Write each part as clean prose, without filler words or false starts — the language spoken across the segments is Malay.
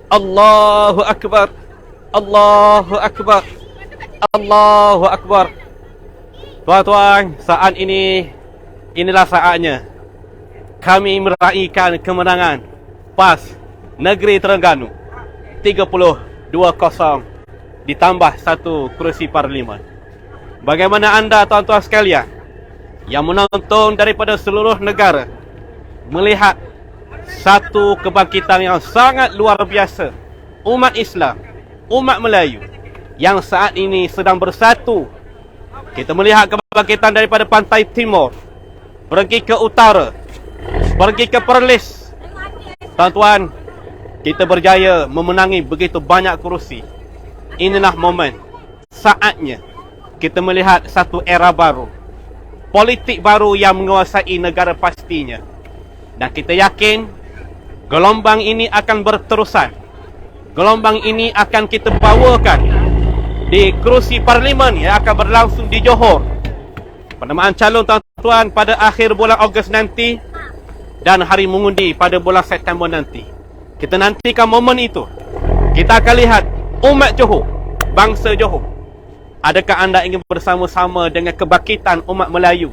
Allahu Akbar. Allahu Akbar. Allahu Akbar. Tuan-tuan, saat ini, inilah saatnya kami meraihkan kemenangan PAS Negeri Terengganu 32-0 ditambah 1 kerusi parlimen. Bagaimana anda tuan-tuan sekalian yang menonton daripada seluruh negara melihat satu kebangkitan yang sangat luar biasa umat Islam, umat Melayu yang saat ini sedang bersatu. Kita melihat kebangkitan daripada pantai timur pergi ke utara, pergi ke Perlis. Tuan-tuan, kita berjaya memenangi begitu banyak kerusi. Inilah momen, saatnya kita melihat satu era baru, politik baru yang menguasai negara pastinya. Dan kita yakin gelombang ini akan berterusan. Gelombang ini akan kita bawakan di kerusi parlimen yang akan berlangsung di Johor. Penamaan calon tuan-tuan pada akhir bulan Ogos nanti dan hari mengundi pada bulan September nanti. Kita nantikan momen itu. Kita akan lihat umat Johor, bangsa Johor. Adakah anda ingin bersama-sama dengan kebangkitan umat Melayu,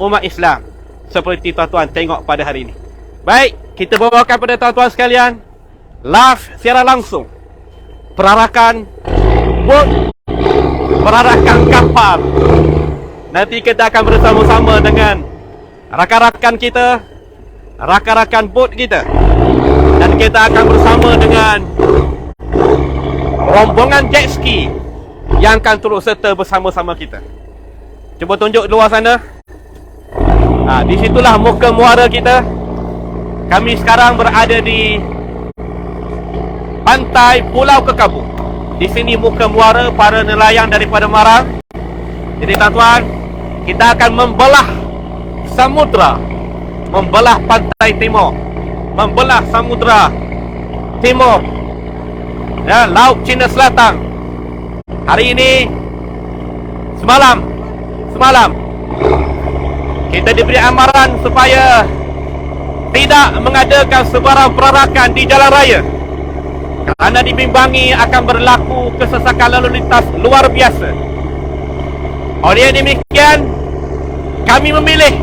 umat Islam seperti tuan-tuan tengok pada hari ini? Baik, kita bawakan pada tuan-tuan sekalian live secara langsung perarakan bot, perarakan kapal. Nanti kita akan bersama-sama dengan rakan-rakan kita, rakan-rakan bot kita, dan kita akan bersama dengan rombongan jet ski yang akan turut serta bersama-sama kita. Cuba tunjuk luar sana. Di situlah muka muara kita. Kami sekarang berada di pantai Pulau Kekabu. Di sini muka muara para nelayan daripada Marang. Jadi tuan-tuan, kita akan membelah samudra, membelah pantai timur, membelah samudra timur dan Laut Cina Selatan. Hari ini semalam kita diberi amaran supaya tidak mengadakan sebarang perarakan di jalan raya kerana dibimbangi akan berlaku kesesakan lalu lintas luar biasa. Oleh demikian, kami memilih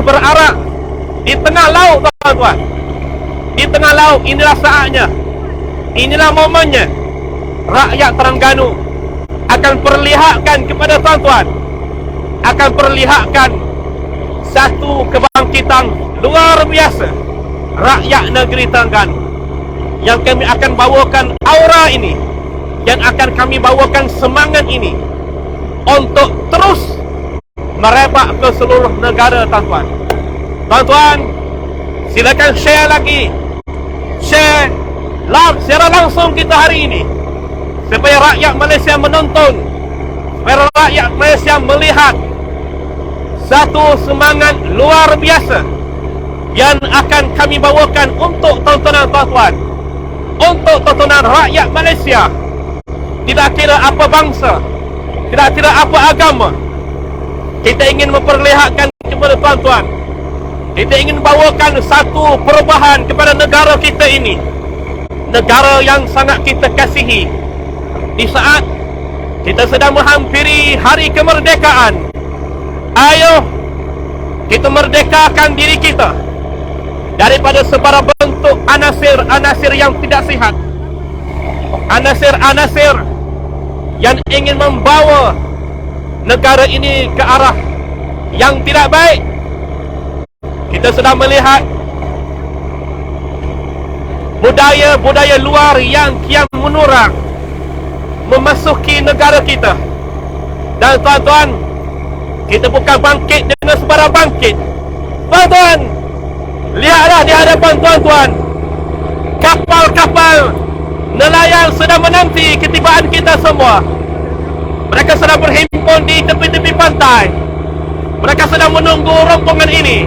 berarak di tengah laut, tuan-tuan. Di tengah laut, inilah saatnya, inilah momennya. Rakyat Terengganu akan perlihatkan kepada tuan-tuan, akan perlihatkan satu kebangkitan luar biasa rakyat negeri Terengganu, yang kami akan bawakan aura ini, yang akan kami bawakan semangat ini untuk terus merebak ke seluruh negara, tuan-tuan. Tuan-tuan, silakan share lagi, share live secara langsung kita hari ini, supaya rakyat Malaysia menonton, supaya rakyat Malaysia melihat satu semangat luar biasa yang akan kami bawakan untuk tontonan tuan-tuan, untuk tontonan rakyat Malaysia. Tidak kira apa bangsa, tidak kira apa agama, kita ingin memperlihatkan kepada tuan-tuan, kita ingin bawakan satu perubahan kepada negara kita ini, negara yang sangat kita kasihi. Di saat kita sedang menghampiri hari kemerdekaan, ayo kita merdekakan diri kita daripada sebarang bentuk anasir-anasir yang tidak sihat, anasir-anasir yang ingin membawa negara ini ke arah yang tidak baik. Kita sedang melihat budaya-budaya luar yang kian menurang memasuki negara kita. Dan tuan-tuan, kita bukan bangkit dengan sebarang bangkit. Tuan-tuan, lihatlah di hadapan tuan-tuan, kapal-kapal nelayan sedang menanti ketibaan kita semua. Mereka sedang berhimpun di tepi-tepi pantai. Mereka sedang menunggu rombongan ini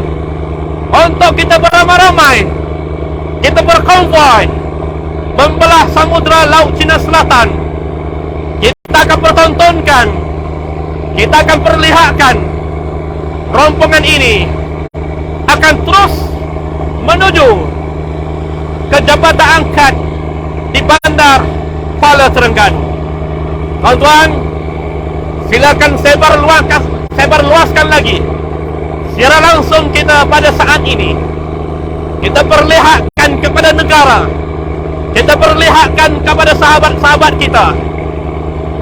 untuk kita beramai-ramai, kita berkonvoi membelah samudra Laut Cina Selatan. Kita akan pertontonkan, kita akan perlihatkan rombongan ini akan terus menuju jabatan angkat di Bandar Kuala Terengganu. Tuan-tuan, silakan sebar luaskan lagi secara langsung kita pada saat ini. Kita perlihatkan kepada negara, kita perlihatkan kepada sahabat-sahabat kita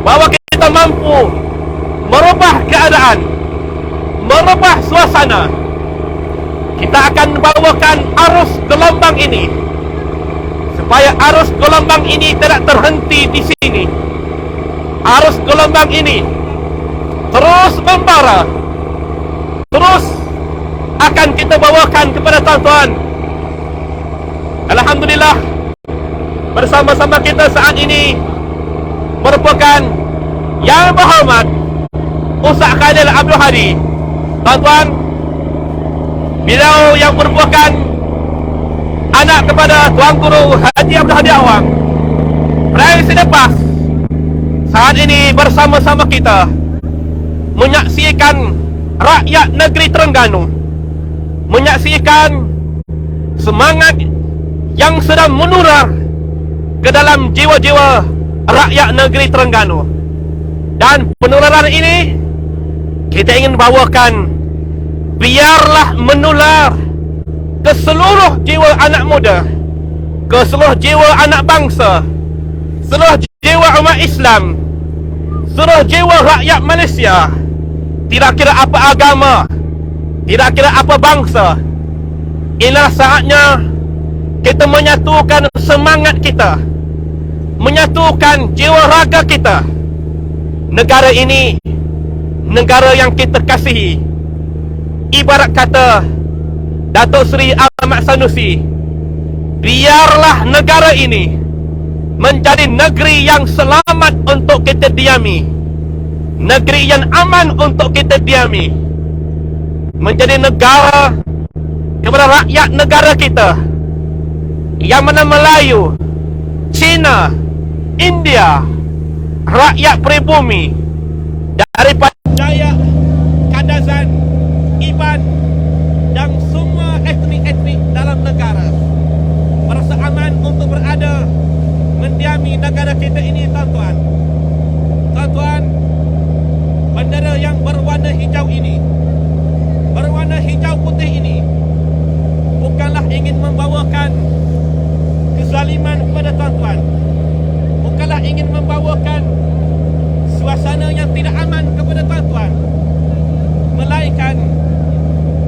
bahawa kita mampu merubah keadaan, merubah suasana. Kita akan bawakan arus gelombang ini supaya arus gelombang ini tidak terhenti di sini. Arus gelombang ini terus membara, terus akan kita bawakan kepada tuan-tuan. Alhamdulillah, bersama-sama kita saat ini merupakan Yang Berhormat Ustaz Khalil Abdul Hadi. Tuan-tuan, beliau yang merupakan anak kepada Tuan Guru Haji Abdul Hadi Awang, Raisi lepas saat ini bersama-sama kita menyaksikan rakyat negeri Terengganu, menyaksikan semangat yang sedang menular ke dalam jiwa-jiwa rakyat negeri Terengganu. Dan penularan ini kita ingin bawakan, biarlah menular ke seluruh jiwa anak muda, ke seluruh jiwa anak bangsa, seluruh jiwa umat Islam, seluruh jiwa rakyat Malaysia. Tidak kira apa agama, tidak kira apa bangsa. Inilah saatnya kita menyatukan semangat kita, menyatukan jiwa raga kita. Negara ini negara yang kita kasihi. Ibarat kata Datuk Seri Ahmad Sanusi, biarlah negara ini menjadi negeri yang selamat untuk kita diami, negeri yang aman untuk kita diami, menjadi negara kepada rakyat negara kita, yang mana Melayu, Cina, India, rakyat pribumi daripada Dayak, Kadazan, Iban dan semua etnik-etnik dalam negara merasa aman untuk berada mendiami negara kita ini. Tuan-tuan, tuan-tuan, bendera yang berwarna hijau ini, berwarna hijau putih ini, bukanlah ingin membawakan kezaliman kepada tuan-tuan, bukanlah ingin membawakan suasana yang tidak aman kepada tuan-tuan, melainkan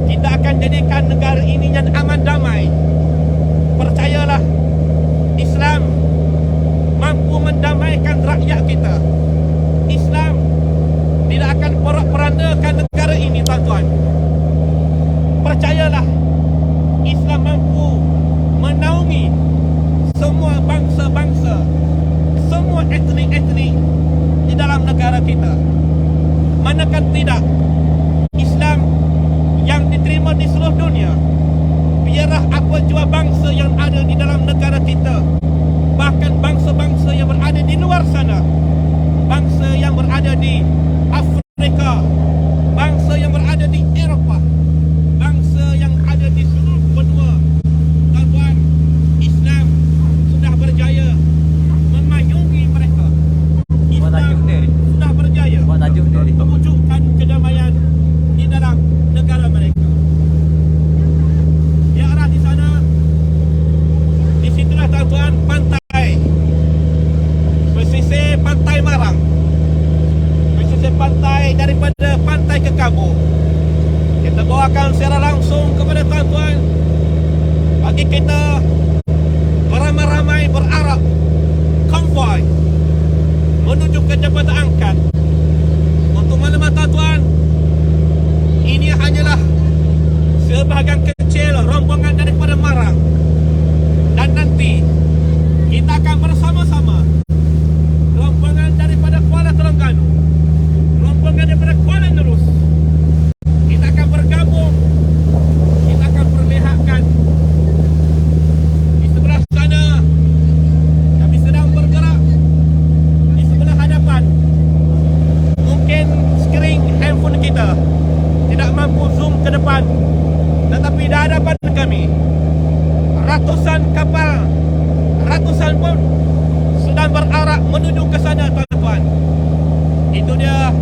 kita akan jadikan negara ini yang aman damai. Percayalah, Islam mampu mendamaikan rakyat kita. Islam tidak akan porak-porandakan negara ini, tuan-tuan. Percayalah, Islam mampu menaungi semua bangsa-bangsa, semua etnik-etnik di dalam negara kita. Manakah tidak, Islam yang diterima di seluruh dunia. Biarlah apa jua bangsa yang ada di dalam negara kita, bahkan bangsa-bangsa yang berada di luar sana, bangsa yang berada di Afrika, bangsa yang berada di Eropah, bangsa yang ada di seluruh benua. Tuan-tuan, Islam sudah berjaya memayungi mereka. Islam sudah berjaya mewujudkan kedamaian di dalam negara mereka. Di arah di sana, di situlah tuan-tuan pantai, pesisir pantai Marang, pesisir pantai daripada pantai Kekabu. Kita bawakan secara langsung kepada tuan-tuan, bagi kita beramai-ramai berarak konvoi menuju ke jabatan angkat. Untuk maklumat tuan-tuan, ini hanyalah sebahagian kecil rombongan daripada Marang. Dan nanti kita akan bersama-sama rombongan daripada Kuala Terengganu, rombongan daripada Kuala Nerus. Kita akan bergabung, kita akan perlihatkan di sebelah sana. Kami sedang bergerak di sebelah hadapan. Mungkin skrin handphone kita tidak mampu zoom ke depan, tetapi di hadapan kami ratusan kapal ratusan pun sedang berarak menuju ke sana, tuan-tuan. Itu dia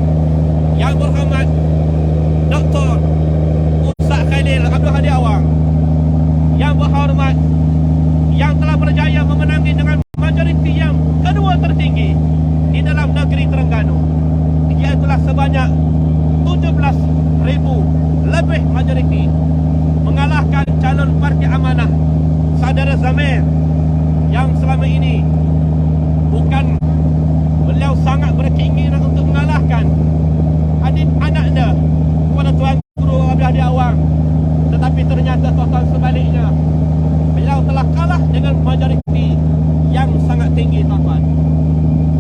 Yang Berhormat Dr. Ustaz Khalil Abdul Hadi Awang, Yang Berhormat yang telah berjaya memenangi dengan majoriti yang kedua tertinggi di dalam negeri Terengganu, iaitulah sebanyak 17,000 lebih majoriti, mengalahkan calon Parti Amanah Saudara Zamir yang selama ini bukan beliau sangat berkeinginan untuk mengalahkan adik anaknya kepada Tuan Guru Abdul Hadi Awang, tetapi ternyata total sebaliknya, beliau telah kalah dengan majoriti yang sangat tinggi, tuan-tuan.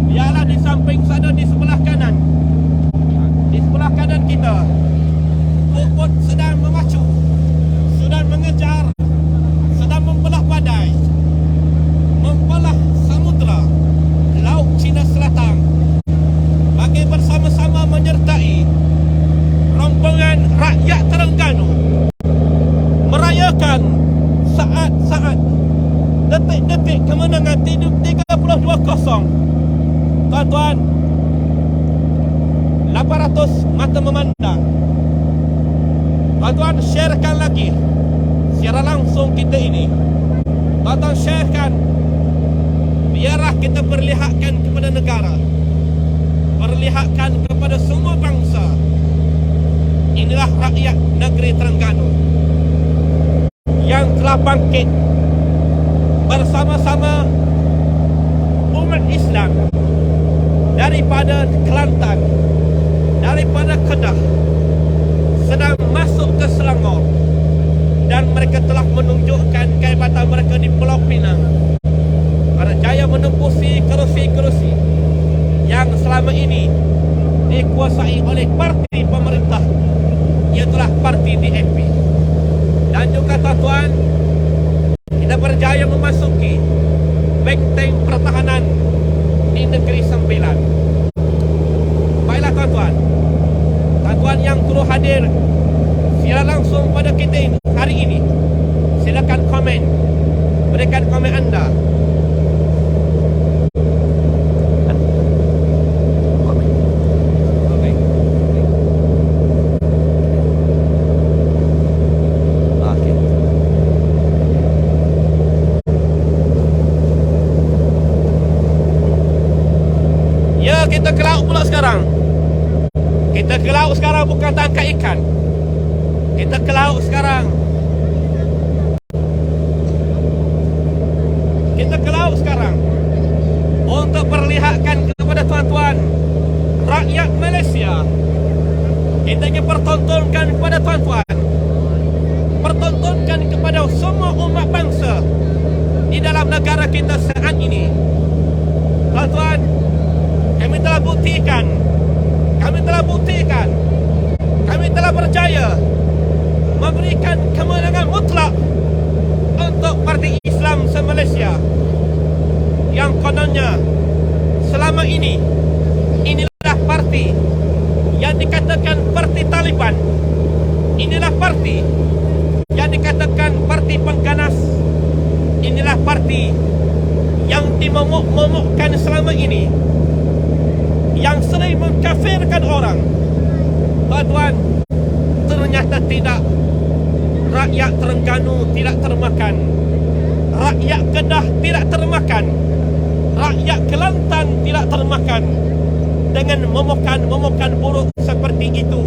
Biarlah di samping sana, di sebelah kanan, di sebelah kanan kita, Puput sedang memacu, sedang mengejar, sedang membelah badai, membelah samudra Laut Cina Selatan, bagi bersama-sama menyertai rombongan rakyat Terengganu merayakan saat-saat, detik-detik kemenangan 32-0. Tuan-tuan, 800 mata memandang. Tuan-tuan, sharekan lagi secara langsung kita ini. Tuan-tuan, sharekan. Biarlah kita perlihatkan kepada negara, perlihatkan kepada semua bangsa, inilah rakyat negeri Terengganu yang telah bangkit bersama-sama umat Islam daripada Kelantan, daripada Kedah, sedang masuk ke Selangor, dan mereka telah menunjukkan kehebatan mereka di Pulau Pinang, berjaya menembusi kerusi-kerusi yang selama ini dikuasai oleh parti pemerintah, iaitulah parti DAP. Dan juga, tuan-tuan, kita berjaya memasuki benteng pertahanan di Negeri Sembilan. Baiklah, tuan-tuan, tuan-tuan yang turut hadir secara langsung pada kita ini, hari ini, silakan komen, berikan komen anda. Kita ke laut pula sekarang. Kita ke laut sekarang, bukan tangkap ikan. Kita ke laut sekarang. Kita ke laut sekarang untuk perlihatkan kepada tuan-tuan rakyat Malaysia. Kita ingin pertontonkan kepada tuan-tuan, pertontonkan kepada semua umat bangsa di dalam negara kita saat ini. Tuan-tuan, kami telah buktikan, kami telah berjaya memberikan kemenangan mutlak untuk Parti Islam se-Malaysia yang kononnya selama ini inilah parti yang dikatakan parti Taliban, inilah parti yang dikatakan parti pengganas, inilah parti yang dimomok-momokkan selama ini, yang sering mengkafirkan orang. Tuan-tuan, ternyata tidak. Rakyat Terengganu tidak termakan, rakyat Kedah tidak termakan, rakyat Kelantan tidak termakan dengan momokan buruk seperti itu.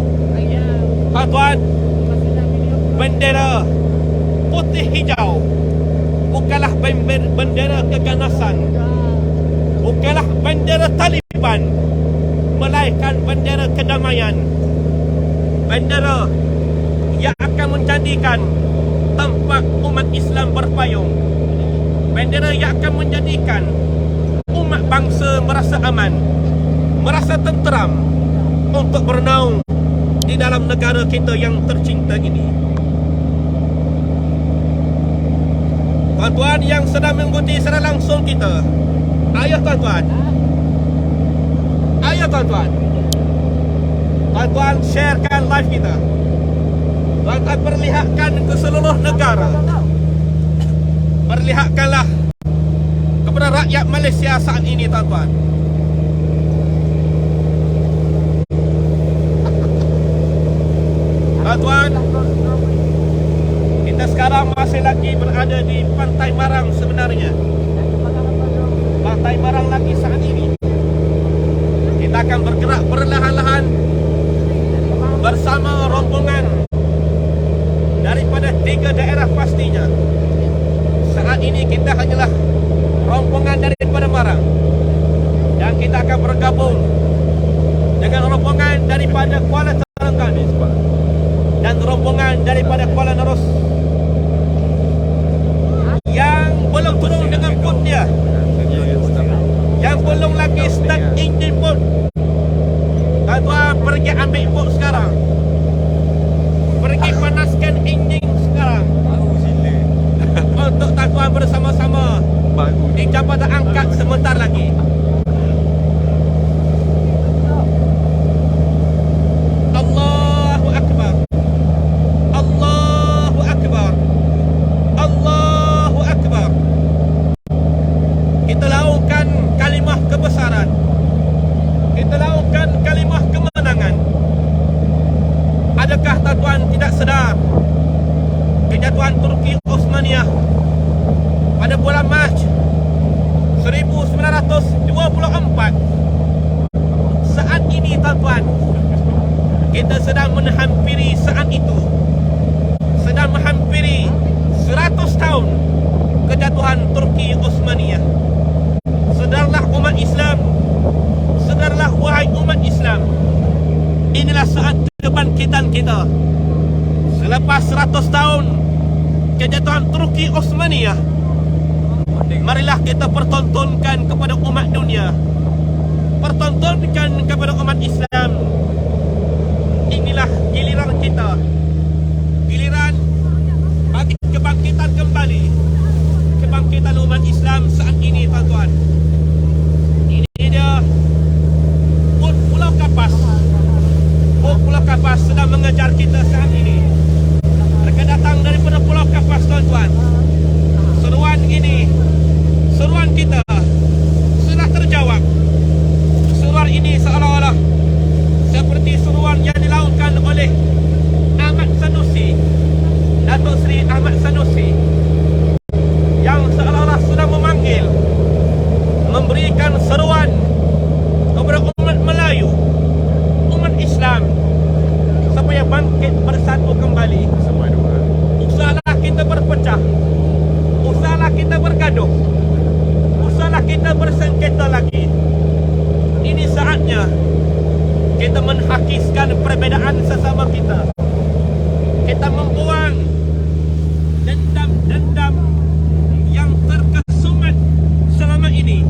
Tuan-tuan, bendera putih hijau bukanlah bendera keganasan, bukanlah bendera Taliban, melainkan bendera kedamaian, bendera yang akan menjadikan tempat umat Islam berpayung, bendera yang akan menjadikan umat bangsa merasa aman, merasa tenteram untuk bernaung di dalam negara kita yang tercinta ini. Tuan-tuan yang sedang mengikuti secara langsung kita, ayo tuan-tuan, ayo tuan-tuan, tuan-tuan sharekan live kita. Tuan-tuan perlihatkan ke seluruh negara, perlihatkanlah rakyat Malaysia saat ini, tuan-tuan. Tuan-tuan, kita sekarang masih lagi berada di Pantai Marang sebenarnya. Pantai Marang lagi saat ini. Kita akan bergerak perlahan-lahan bersama rombongan daripada 3 daerah pastinya. Saat ini kita hanyalah rombongan daripada Marang, dan kita akan bergabung dengan rombongan daripada Kuala Terengganu dan rombongan daripada Kuala Nerus yang belum turun dengan bot dia, yang belum lagi start engine pun. Tuan-tuan, pergi ambil bot sekarang, pergi panaskan enjin sekarang untuk tuan-tuan bersama-sama di Jabatan Angkat sebentar lagi. Allahu Akbar, Allahu Akbar, Allahu Akbar. Kita laungkan kalimah kebesaran, kita laungkan kalimah kemenangan. Adakah tuan-tuan tidak sedar kejatuhan Turki Osmaniyah pada bulan Mac 1924? Saat ini, tuan-tuan, kita sedang menghampiri saat itu, sedang menghampiri 100 tahun kejatuhan Turki Osmaniyah. Sedarlah umat Islam, sedarlah wahai umat Islam, inilah saat kebangkitan kita. Selepas 100 tahun kejatuhan Turki Osmaniyah, marilah kita pertontonkan kepada umat dunia, pertontonkan kepada umat Islam. Inilah giliran kita, giliran bagi kebangkitan kembali, kebangkitan umat Islam saat ini, tuan-tuan. Ini dia bot Pulau Kapas. Bot Pulau Kapas sedang mengejar kita saat ini. Mereka datang daripada Pulau Kapas, tuan-tuan. Seruan ini, seruan kita sudah terjawab. Seruan ini seolah-olah seperti seruan yang dilaungkan oleh Ahmad Sanusi, Datuk Seri Ahmad Sanusi, yang seolah-olah sudah memanggil, memberikan seruan kepada umat Melayu, umat Islam, supaya bangkit bersatu kembali. Usahlah kita berpecah, usahlah kita bergaduh, usahlah kita bersengketa lagi. Ini saatnya kita menghakiskan perbezaan sesama kita. Kita membuang dendam-dendam yang terkesumat selama ini.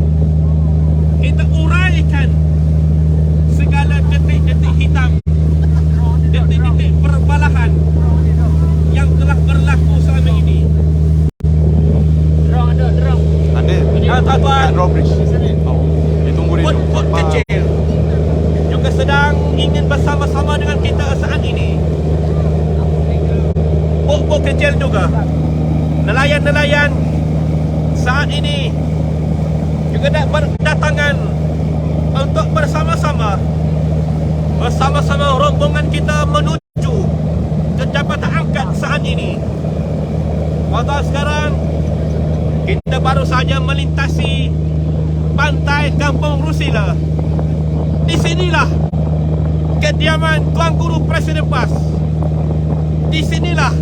Kita uraikan segala detik-detik hitam, detik-detik perbalahan yang telah berlaku selama ini. Ada. Tuan-tuan, Ditunggu di bot kecil juga sedang ingin bersama-sama dengan kita saat ini. Bot kecil juga, nelayan-nelayan saat ini juga berdatangan untuk bersama-sama rombongan kita menuju ke Jabatan Angkat saat ini. Tuan-tuan, sekarang kita baru saja melintasi pantai Kampung Rusila. Di sinilah kediaman Tuan Guru Presiden PAS. Di sinilah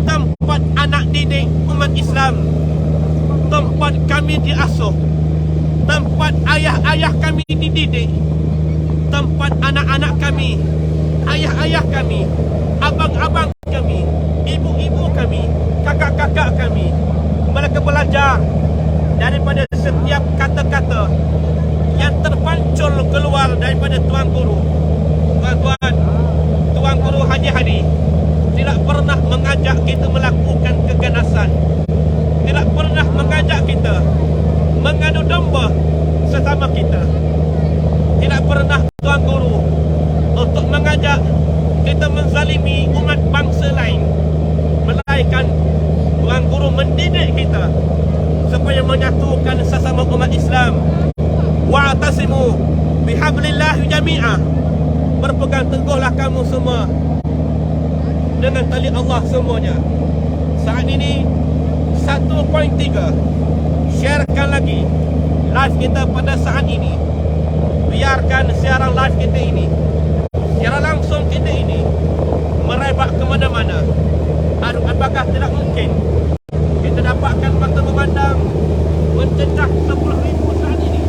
tempat anak didik umat Islam, tempat kami diasuh, tempat ayah-ayah kami dididik, tempat anak-anak kami, ayah-ayah kami, abang-abang kami, ibu-ibu kami, kakak-kakak kami. Mereka belajar daripada setiap kata-kata yang terpancul keluar daripada Tuan Guru. Tuan-tuan, Tuan Guru Haji Hadi tidak pernah mengajak kita melakukan keganasan, tidak pernah mengajak kita mengadu domba sesama kita. Tidak pernah Tuan Guru untuk mengajak kita menzalimi umat bangsa lain, melainkan Tuan Guru mendidik kita supaya menyatukan sesama umat wa'tasimu bihablillah jami'ah. Berpegang teguhlah kamu semua dengan tali Allah semuanya. Saat ini 1.3, sharekan lagi live kita pada saat ini. Biarkan siaran live kita ini, secara langsung kita ini merebak ke mana-mana. Apakah tidak mungkin kita dapatkan mata memandang mencecah 10,000 saat ini?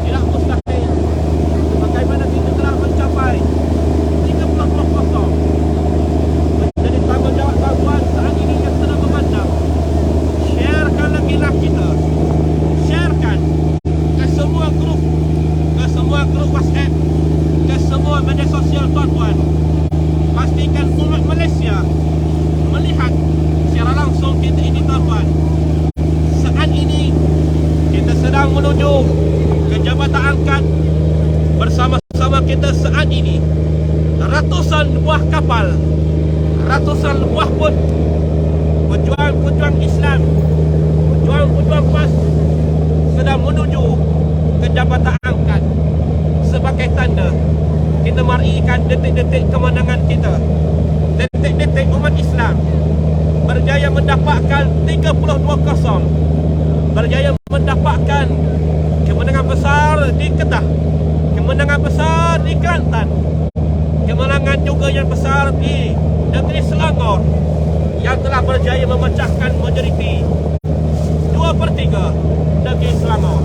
Tidak mustahil. Bagaimana kita telah mencapai 30%. Menjadi tanggungjawab tuan saat ini yang sedang memandang. Sharekan lagi live kita. Sharekan ke semua grup, ke semua grup WhatsApp, ke semua media sosial tuan-tuan. Pastikan umat Malaysia melihat secara langsung kita ini tuan-tuan. Saat ini kita sedang menuju ke Jabatan Angkat. Bersama-sama kita saat ini ratusan buah kapal, ratusan buah bot, pejuang-pejuang Islam, pejuang-pejuang PAS sedang menuju ke Jabatan Angkat. Sebagai tanda kita meraihkan detik-detik kemenangan kita, detik-detik umat Islam berjaya mendapatkan 32-0, berjaya mendapatkan kemenangan besar di Kedah, kemenangan besar di Kelantan, kemenangan juga yang besar di negeri Selangor, yang telah berjaya memecahkan majoriti 2/3 negeri Selangor.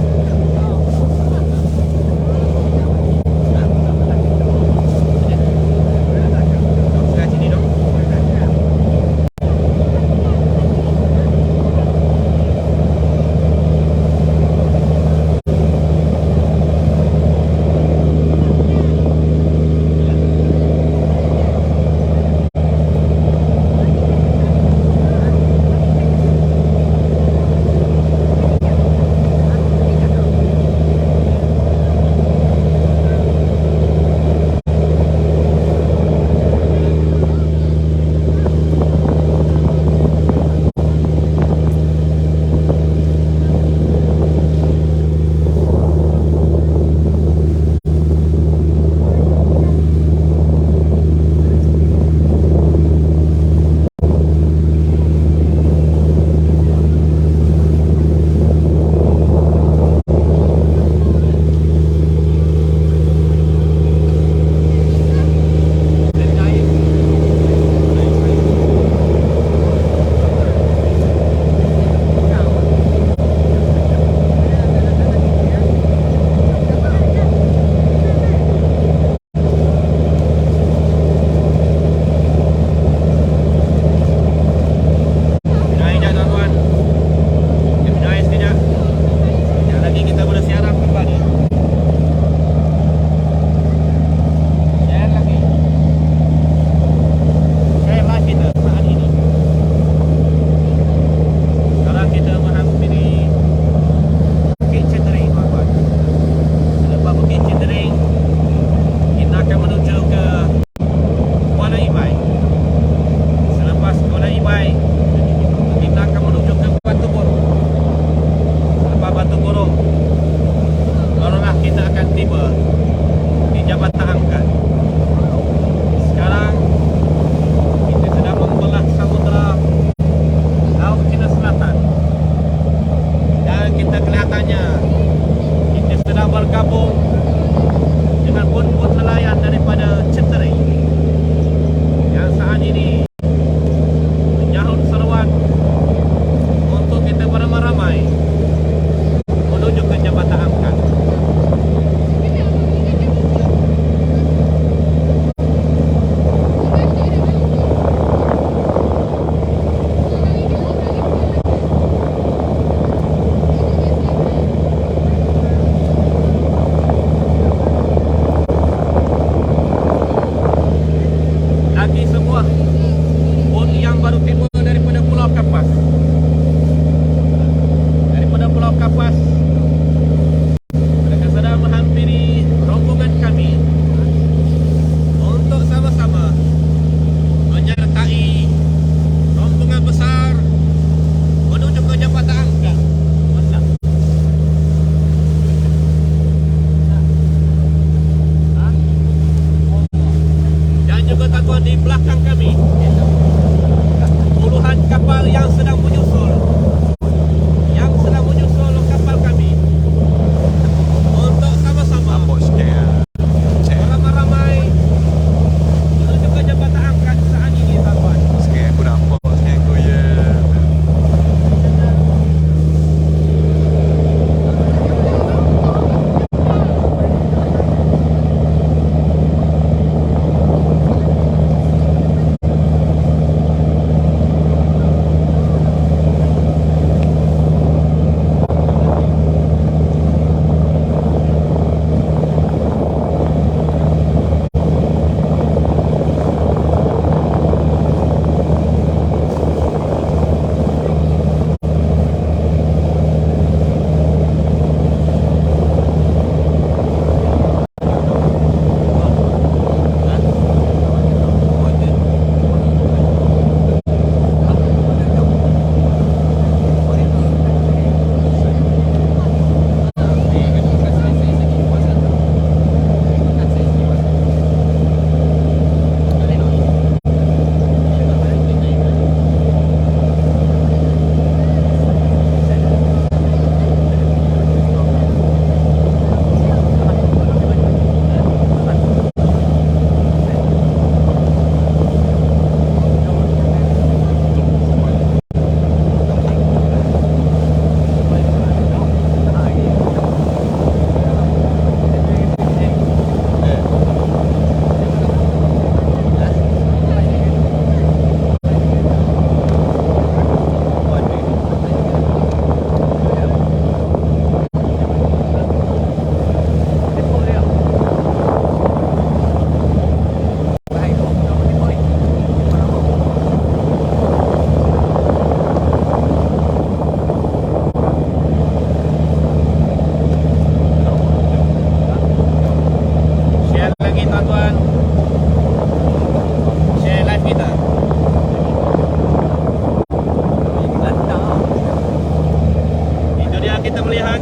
kita melihat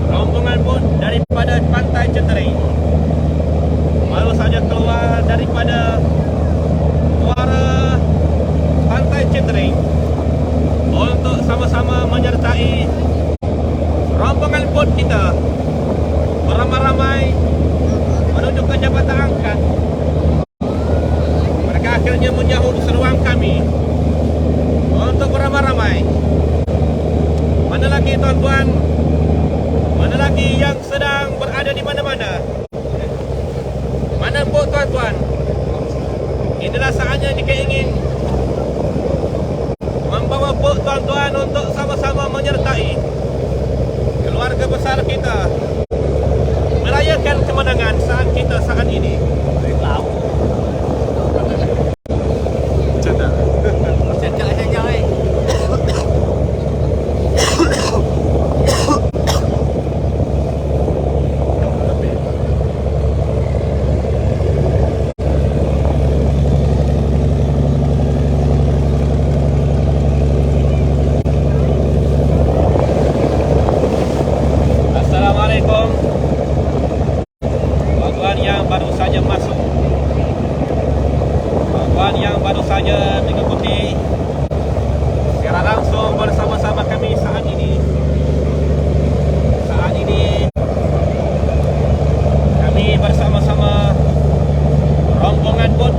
rombongan bot daripada Pantai Cetering baru saja keluar daripada muara Pantai Cetering untuk sama-sama menyertai rombongan bot kita beramai-ramai menuju ke Jabatan Angkat. Mereka akhirnya menyahut seruan kami untuk beramai-ramai. Mana lagi tuan-tuan, mana lagi yang sedang berada di mana-mana? Mana bot tuan-tuan? Inilah saatnya jika ingin membawa bot tuan-tuan untuk sama-sama menyertai keluarga besar kita merayakan kemenangan saat kita saat ini. Canda. Assalamualaikum tuan-tuan yang baru saja masuk, tuan-tuan yang baru saja mengikuti secara langsung bersama-sama kami saat ini. Saat ini kami bersama-sama rombongan bot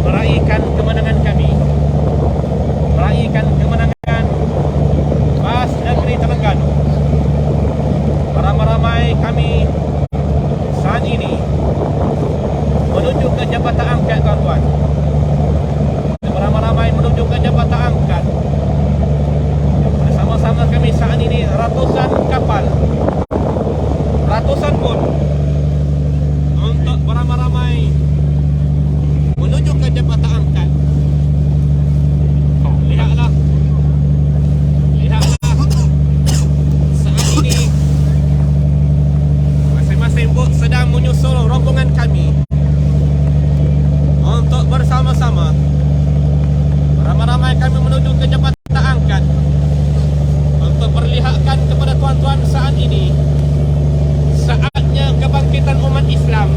meraihkan kemenangan kami, meraihkan kemenangan PAS Negeri Terengganu. Beramai-ramai kami saat ini menuju ke Jabatan Angkat tuan-tuan. Beramai-ramai menuju ke Jabatan Angkat. Bersama-sama kami saat ini ratusan kapal, ratusan bot untuk beramai-ramai menuju ke Jabatan Angkat. Lihatlah saat ini masing-masing bot sedang menyusul rombongan kami untuk bersama-sama beramai-ramai kami menuju ke Jabatan Angkat untuk perlihatkan kepada tuan-tuan saat ini saatnya kebangkitan umat Islam.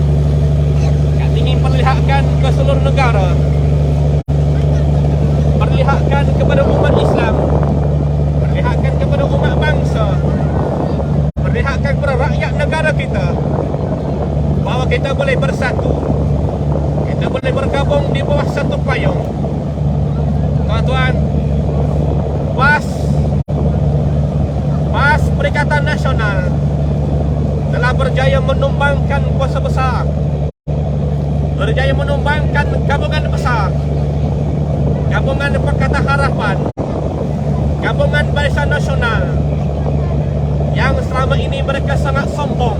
Kami ingin perlihatkan ke seluruh negara, perlihatkan kepada umat Islam, perlihatkan kepada umat bangsa, perlihatkan kepada rakyat negara kita bahawa kita boleh bersatu, kita boleh bergabung di bawah satu payung. Tuan-tuan, PAS Perikatan Nasional telah berjaya menumbangkan kuasa besar, berjaya menumbangkan gabungan besar, gabungan Pakatan Harapan, gabungan Barisan Nasional yang selama ini mereka sangat sombong,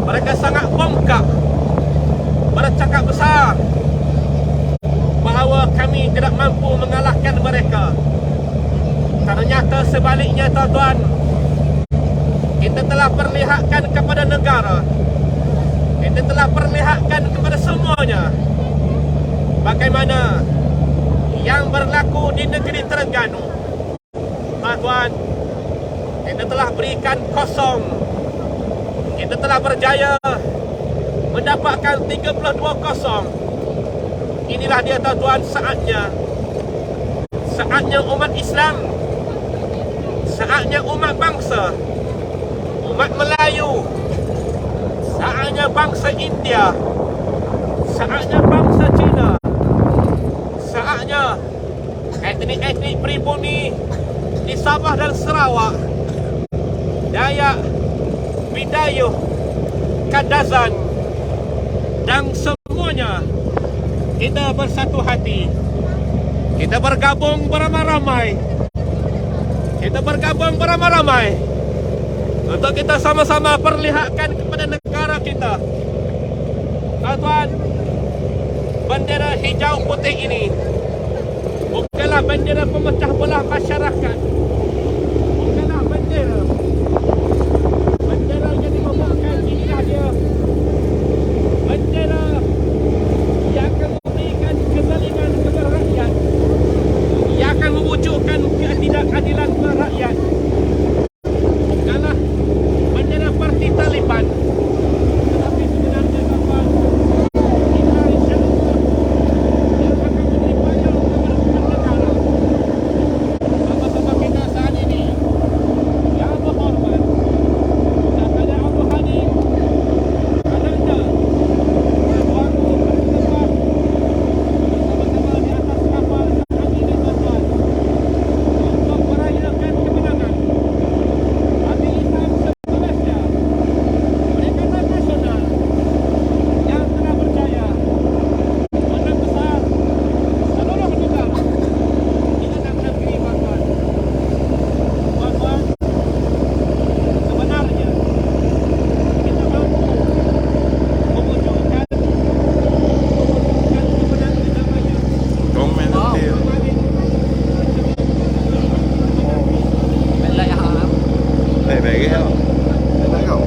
mereka sangat bongkak, bercakap besar bahawa kami tidak mampu mengalahkan mereka. Ternyata sebaliknya tuan-tuan, kita telah perlihatkan kepada negara, kita telah perlihatkan kepada semuanya bagaimana yang berlaku di negeri Terengganu. Tuan-tuan, kita telah berikan kosong, kita telah berjaya mendapatkan 32-0. Inilah dia tuan-tuan saatnya umat Islam, saatnya umat bangsa, umat Melayu, saatnya bangsa India, saatnya bangsa Cina, saatnya etnik-etnik pribumi di Sabah dan Sarawak, Dayak, Bidayuh, Kadazan, dan semuanya kita bersatu hati, kita bergabung beramai-ramai, kita bergabung beramai-ramai untuk kita sama-sama perlihatkan kepada negara kita. Tuan-tuan, bendera hijau putih ini bukanlah bendera pemecah belah masyarakat, bukanlah bendera yang dibawakan. Inilah dia bendera yang akan memberikan kezaliman kepada rakyat, yang akan Dengar kau?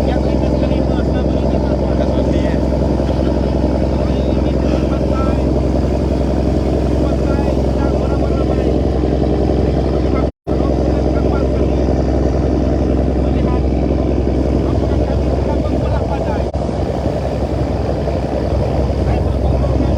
Yang kelima selama ini tuan-tuan. Kat Swansea kan? Ini pantai. Pantai yang warna-warna baik. Melihat rombongan kapal kami. Melihat rombongan kami sedang membelah badai. Saya bertemu dengan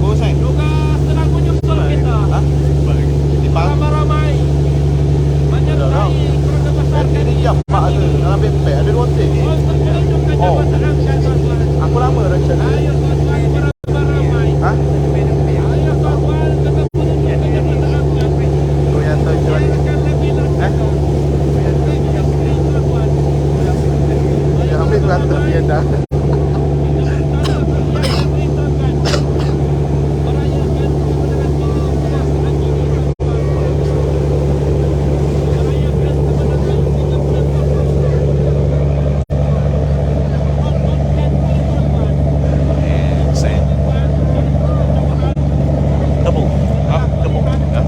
baru saya. Tugas sedang menyusul kita. Hah? Di pagi. Ramai-ramai menyertai keluarga besar Ini jam mak ada dalam beg ada dua tik. Oh. Aku lama dah cakap. Ayo tuan-tuan beramai-ramai. Hah? Ayo tuan-tuan ketemu dengan masyarakat. Oh yang tu jual. Biarkan lebih lancar. Tuan-tuan. Ya ambil rantai dia dah. Tepung. Hah? Tepung. Hah?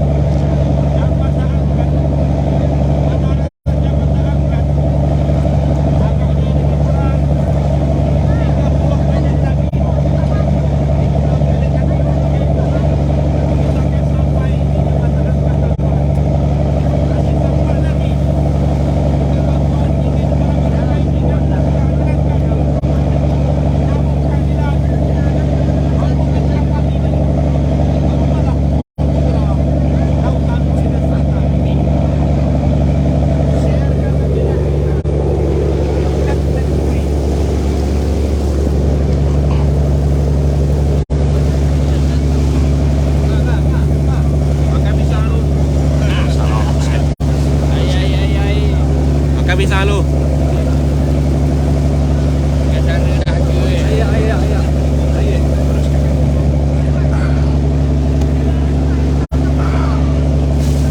Makan bisa lu.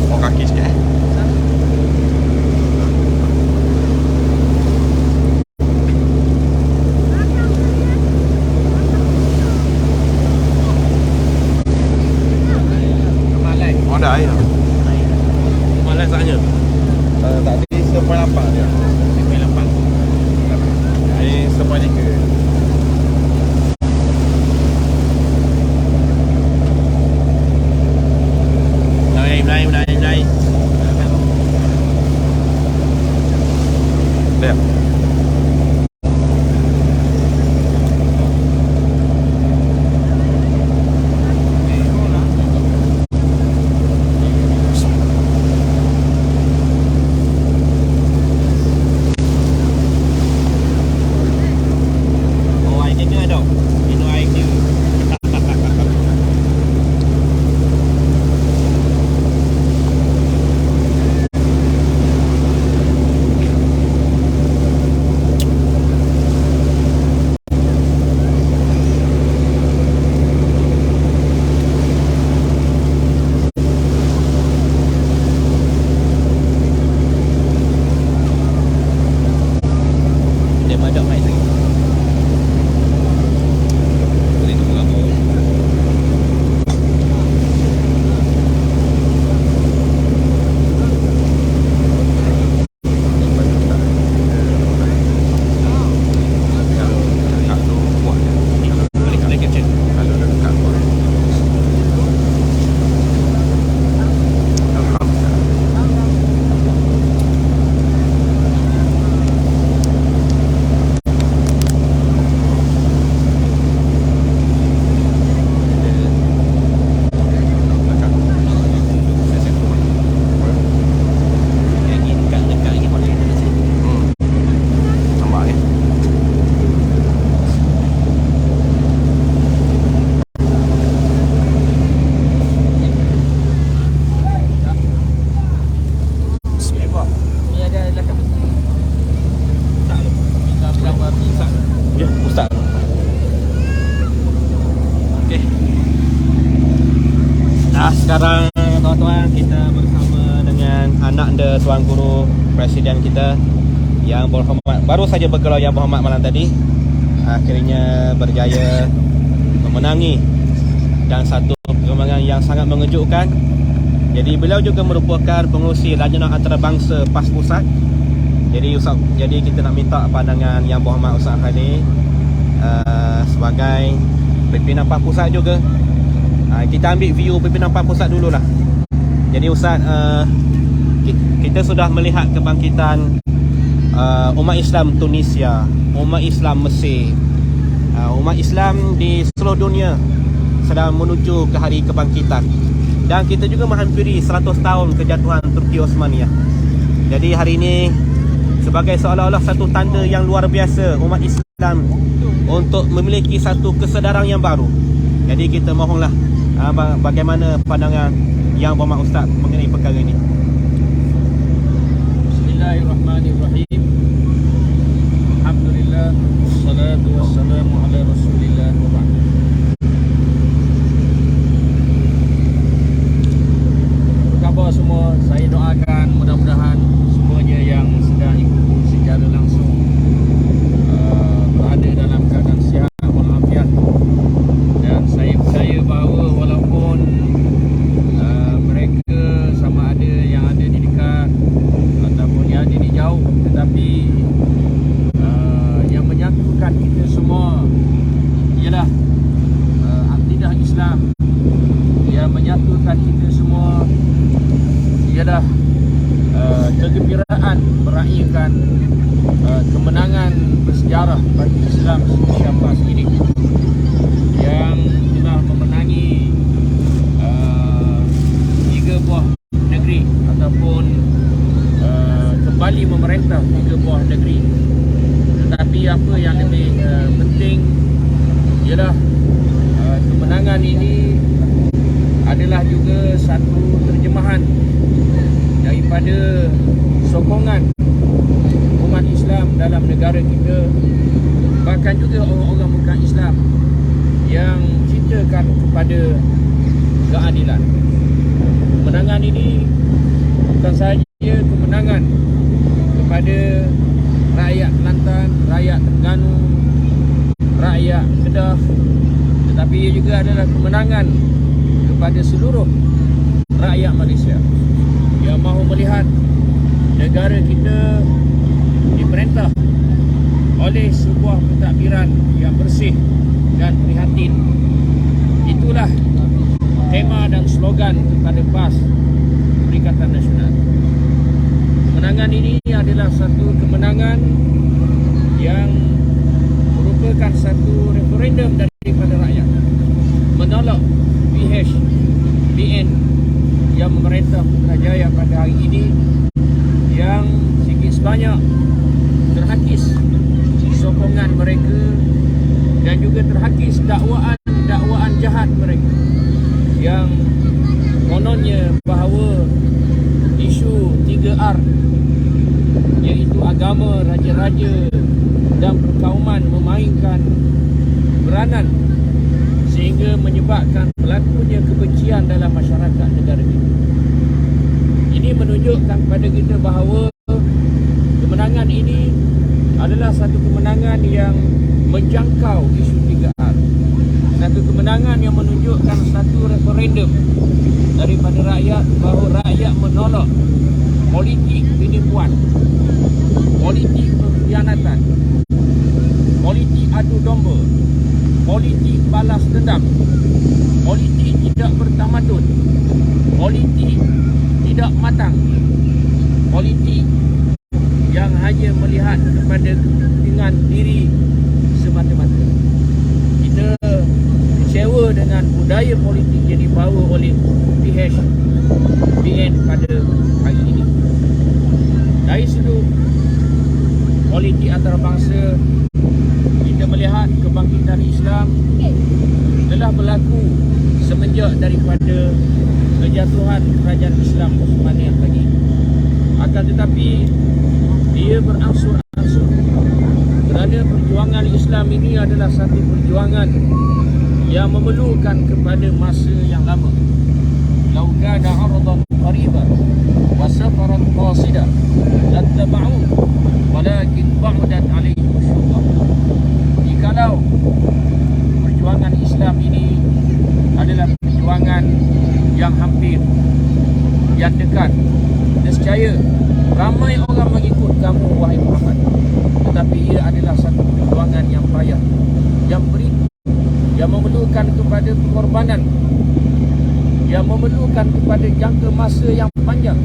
Mau kaki sikit. Oh dah air. Malas saja. Tadi 1.8 dia. 1.8. Ini 1.3. Naik. Dah. Oh, air kena dok. Minum air dia. Dia madam mai lagi. Boleh tunggu apa? Kalau dekat tu kuat je. Boleh capture. Kalau dah dekat kuat. Alhamdulillah. Lagi dekat lagi boleh dekat sini. Nampak ni. Bismillah. Ni ada lakap. Tak lu. Gambar pisang. Ya, ustaz. Okey. Nah, sekarang tuan-tuan kita bersama dengan anak anda Tuan Guru Presiden kita yang berhormat, baru saja bergelar Yang Berhormat malam tadi, akhirnya berjaya memenangi dan satu perkembangan yang sangat mengejutkan. Jadi beliau juga merupakan pengerusi Lajnah Antarabangsa PAS Pusat. Jadi kita nak minta pandangan Yang Berhormat Ustaz Khalid sebagai pimpinan PAS Pusat juga. Kita ambil view pimpinan PAS Pusat dululah. Jadi Ustaz, kita sudah melihat kebangkitan umat Islam Tunisia, umat Islam Mesir, umat Islam di seluruh dunia sedang menuju ke hari kebangkitan. Dan kita juga menghampiri 100 tahun kejatuhan Turki Osmaniyah. Jadi hari ini sebagai seolah-olah satu tanda yang luar biasa umat Islam untuk memiliki satu kesedaran yang baru. Jadi kita mohonlah bagaimana pandangan yang berhormat Ustaz mengenai perkara ini. Bismillahirrahmanirrahim. Alhamdulillah, wassalatu wassalamu ala Rasulillah wa ba'd. Apa khabar semua? Saya doakan mudah-mudahan semuanya yang sedang ikuti secara langsung berada dalam keadaan sihat walafiat. Dan saya percaya bahawa walaupun mereka sama ada yang ada di dekat ataupun yang ada di jauh, tetapi yang menyatukan kita semua ialah akidah Islam. Yang menyatukan kita semua ialah kegembiraan meraihkan kemenangan bersejarah bagi Islam Syafas ini yang telah memenangi 3 buah negeri ataupun kembali memerintah 3 buah negeri. Tetapi apa yang lebih penting ialah kemenangan ini adalah juga satu terjemahan daripada sokongan umat Islam dalam negara kita, bahkan juga orang-orang bukan Islam yang cintakan kepada keadilan. Kemenangan ini bukan sahaja kemenangan kepada rakyat Kelantan, rakyat Terengganu, rakyat Kedah, tetapi ia juga adalah kemenangan kepada seluruh rakyat Malaysia yang mahu melihat negara kita diperintah oleh sebuah pentadbiran yang bersih dan prihatin. Itulah tema dan slogan kepada PAS Perikatan Nasional. Kemenangan ini adalah satu kemenangan yang merupakan satu referendum daripada rakyat menolak PHBN yang memerintah Putrajaya pada hari ini, yang sikit sebanyak terhakis sokongan mereka dan juga terhakis dakwaan jahat mereka yang kononnya bahawa isu 3R, iaitu agama, raja-raja dan perkauman memainkan peranan sehingga menyebabkan berlakunya kebencian dalam masyarakat negara kita. Ini menunjukkan kepada kita bahawa kemenangan ini adalah satu kemenangan yang menjangkau isu 3R. Satu kemenangan yang menunjukkan satu referendum daripada rakyat bahawa rakyat menolak politik penipuan, politik pengkhianatan, politik adu domba, politik balas dendam, politik tidak bertamadun, politik tidak matang, politik yang hanya melihat kepada kepentingan diri semata-mata. Kita kecewa dengan budaya politik yang dibawa oleh PHBN pada hari ini. Dari sudut politik antarabangsa, kita melihat kebangkitan Islam telah berlaku semenjak daripada kejatuhan kerajaan Islam Osmaniyah tadi. Akan tetapi dia berangsur-angsur, kerana perjuangan Islam ini adalah satu perjuangan yang memerlukan kepada masa yang lama. Lau kana 'aradan qariban wa safaran qasidan lattaba'u walakin ba'dat 'alaihim asyqa. Jikalau perjuangan Islam ini adalah perjuangan yang hampir, yang dekat, nescaya ramai orang mengikut kamu wahai Muhammad. Tetapi ia adalah satu perjuangan yang payah, yang berat, yang memerlukan kepada pengorbanan, yang memerlukan kepada jangka masa yang panjang.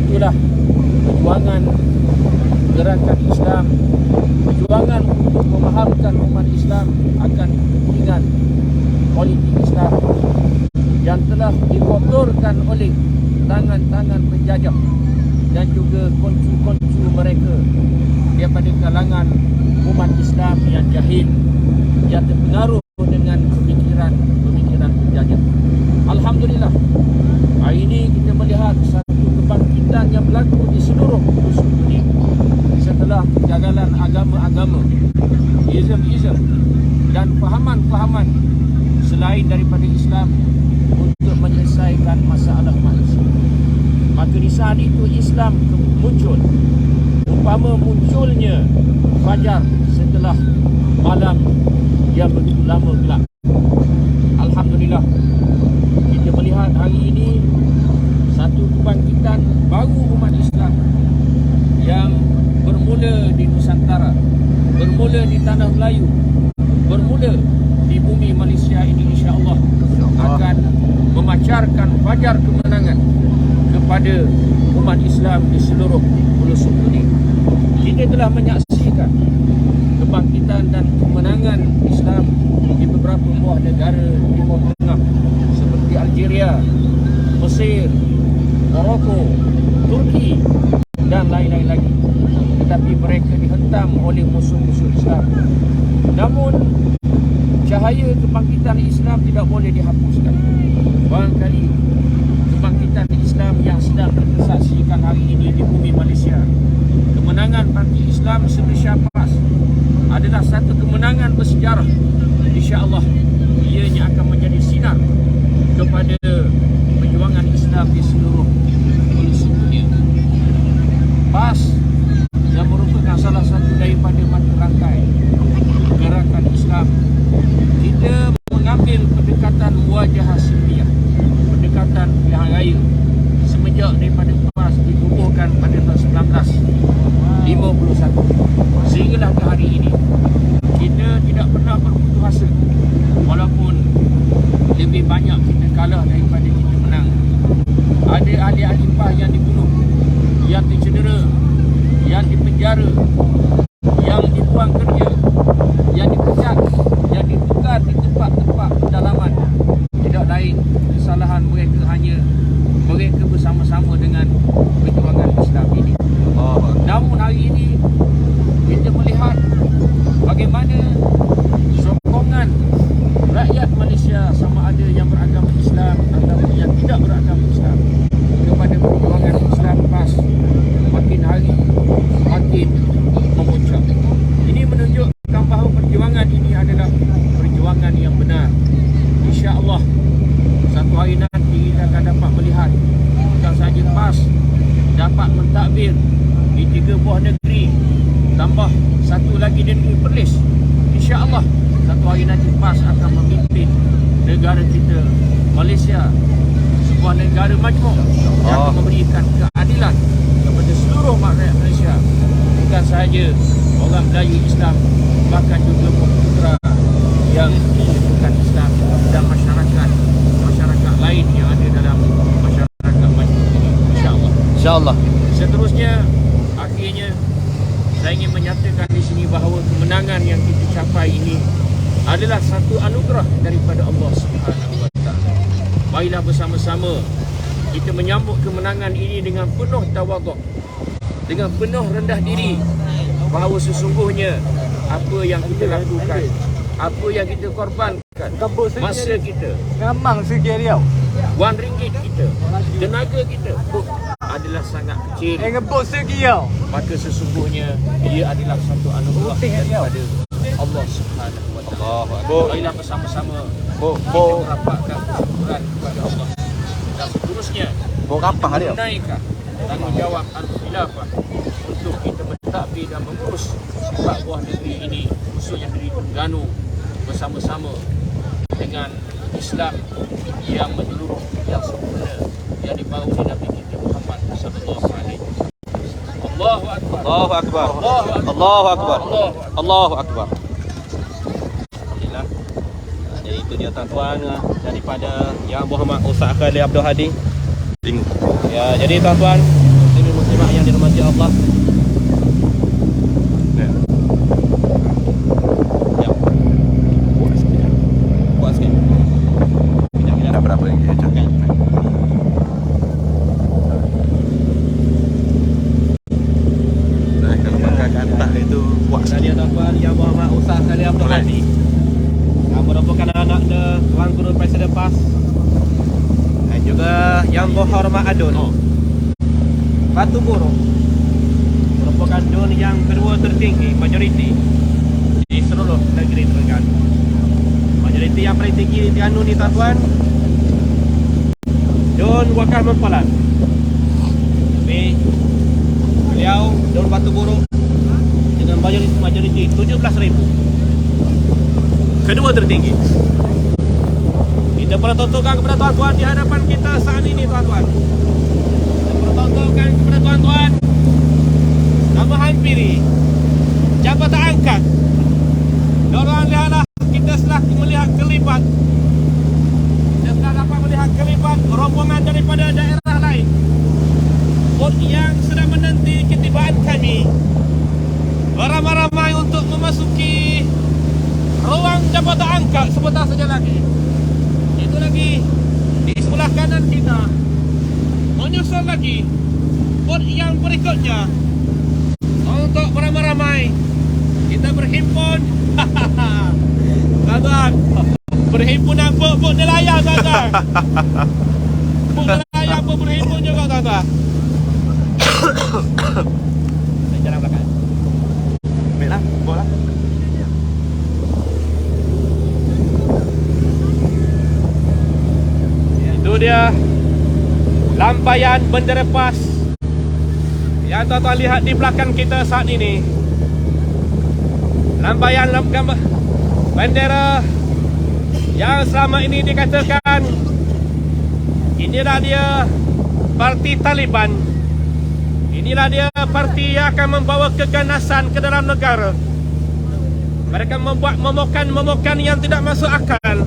Itulah perjuangan gerakan Islam, perjuangan untuk memahamkan umat Islam akan kepentingan politik Islam. dihancurkan oleh tangan-tangan penjajah dan juga koncu-koncu mereka daripada kalangan umat Islam yang jahil, yang terpengaruh dengan pemikiran penjajah. Alhamdulillah, hari ini kita melihat satu kebangkitan yang berlaku di seluruh penjuru dunia setelah kegagalan agama-agama, ism dan fahaman-fahaman selain daripada Islam untuk menyelesaikan masalah manusia. Maka di saat itu Islam muncul, umpama munculnya fajar setelah malam yang begitu lama gelap. Alhamdulillah, kita melihat hari ini satu kebangkitan baru umat Islam yang bermula di Nusantara, bermula di Tanah Melayu, bermula di bumi Malaysia ini, insya-Allah akan memacarkan fajar kemenangan kepada umat Islam di seluruh pelosok dunia. Kita telah menyaksikan kebangkitan dan kemenangan Islam di beberapa buah negara Timur Tengah seperti Algeria, Mesir, Morocco, Turki dan lain-lain lagi. Tetapi mereka dihentam oleh musuh-musuh Islam. Namun cahaya kebangkitan Islam tidak boleh dihapuskan. Barangkali kebangkitan Islam yang sedang kita saksikan hari ini di bumi Malaysia, kemenangan parti Islam Seberi Syahbas adalah satu kemenangan bersejarah. InsyaAllah ianya akan menjadi sinar kepada perjuangan Islam di seluruh pelosok dunia. PAS yang merupakan salah satu daripada mata rantai gerakan Islam, kita mengambil pendekatan muwajahah silmiah, pendekatan pilihan raya semenjak daripada PAS dikukuhkan pada tahun 1951 sehinggalah ke hari ini. Kita tidak pernah berputus asa, walaupun lebih banyak kita kalah daripada kita menang. Ada ahli-ahli PAS yang dibunuh, yang tercedera, yang dipenjara, yang dibuang kerja, yang dipecat, yang ditukar di tempat-tempat pendalaman. Tidak lain kesalahan mereka, hanya mereka bersama-sama dengan perjuangan Islam ini. Namun hari ini kita melihat bagaimana sokongan rakyat Malaysia, sama ada yang beragama Islam ataupun yang tidak beragama Islam, kepada perjuangan Islam PAS makin hari makin memuncak. Ini menunjukkan bahawa perjuangan ini adalah perjuangan yang benar. InsyaAllah satu hari nanti kita akan dapat melihat bukan sahaja PAS dapat mentadbir di 3 buah negeri, tambah satu lagi di negeri Perlis. InsyaAllah satu hari nanti PAS akan memimpin negara kita Malaysia, sebuah negara majmuk yang akan memberikan keadilan kepada seluruh rakyat Malaysia, bukan sahaja orang Melayu Islam, bahkan juga putra yang bukan Islam dan masyarakat lain yang ada dalam masyarakat majmuk ini, insyaAllah. InsyaAllah. Seterusnya, akhirnya saya ingin menyatakan di sini bahawa kemenangan yang kita capai ini adalah satu anugerah daripada Allah Subhanahu Wa Taala. Marilah bersama-sama kita menyambut kemenangan ini dengan penuh tawaduk, dengan penuh rendah diri, bahawa sesungguhnya apa yang kita lakukan, apa yang kita korbankan, masa kita, Ngamang segi dia. wang ringgit kita, tenaga kita adalah sangat kecil. Ngebut segi dia. Maka sesungguhnya ia adalah satu anugerah daripada Allah Subhanahu Wa Taala. Marilah bersama-sama kita merapatkan kesyukuran kepada Allah, dan seterusnya menunaikan tanggungjawab Al-Khilafah untuk kita mentadbir dan mengurus 4 buah negeri ini, khususnya negeri Terengganu, bersama-sama dengan Islam yang menyeluruh, yang sempurna, yang dibawa oleh Nabi kita Muhammad sallallahu alaihi wasallam. Allahu akbar. Allahu akbar. Allahu akbar. Allahu akbar. Alhamdulillah. Jadi itu dia tuan-tuan daripada Yang Berhormat Ustaz Khalil Abdul Hadi. Ya, jadi tuan-tuan muslimin muslimat yang dirahmati Allah. Ya. Puas sikit. Dah berapa lagi? merupakan anak de Tuan Guru Presiden PAS dan juga Yang Berhormat Adun. Batu Buruk merupakan dun yang kedua tertinggi majoriti di seluruh negeri Terengganu. Majoriti yang paling tinggi di Terengganu ni tuan-tuan, Dun Wakaf Mempalan. Tapi beliau Dun Batu Buruk dengan majoriti 17,000, kedua tertinggi. Kita pertontonkan kepada tuan-tuan di hadapan kita saat ini tuan-tuan. Kita pertontonkan kepada tuan-tuan nama hampiri jabatan angkat. Dorang lihatlah, kita setelah melihat kelibat, kita setelah dapat melihat kelibat rombongan daripada daerah lain yang sedang menanti ketibaan kami beramai-ramai untuk memasuki ruang jabatan angkat sebentar saja lagi. Itu lagi di sebelah kanan kita, menyusul lagi bot yang berikutnya. Untuk beramai-ramai kita berhimpun. Tuan-tuan, berhimpunan bot nelayan tuan-tuan. Bot nelayan pun berhimpun juga tuan-tuan. Saya jalan belakang. Baiklah, bola. Itu dia lampaian bendera PAS yang tuan-tuan lihat di belakang kita saat ini. Lampaian gambar bendera yang selama ini dikatakan inilah dia parti Taliban. Inilah dia parti yang akan membawa keganasan ke dalam negara. Mereka membuat momokan yang tidak masuk akal.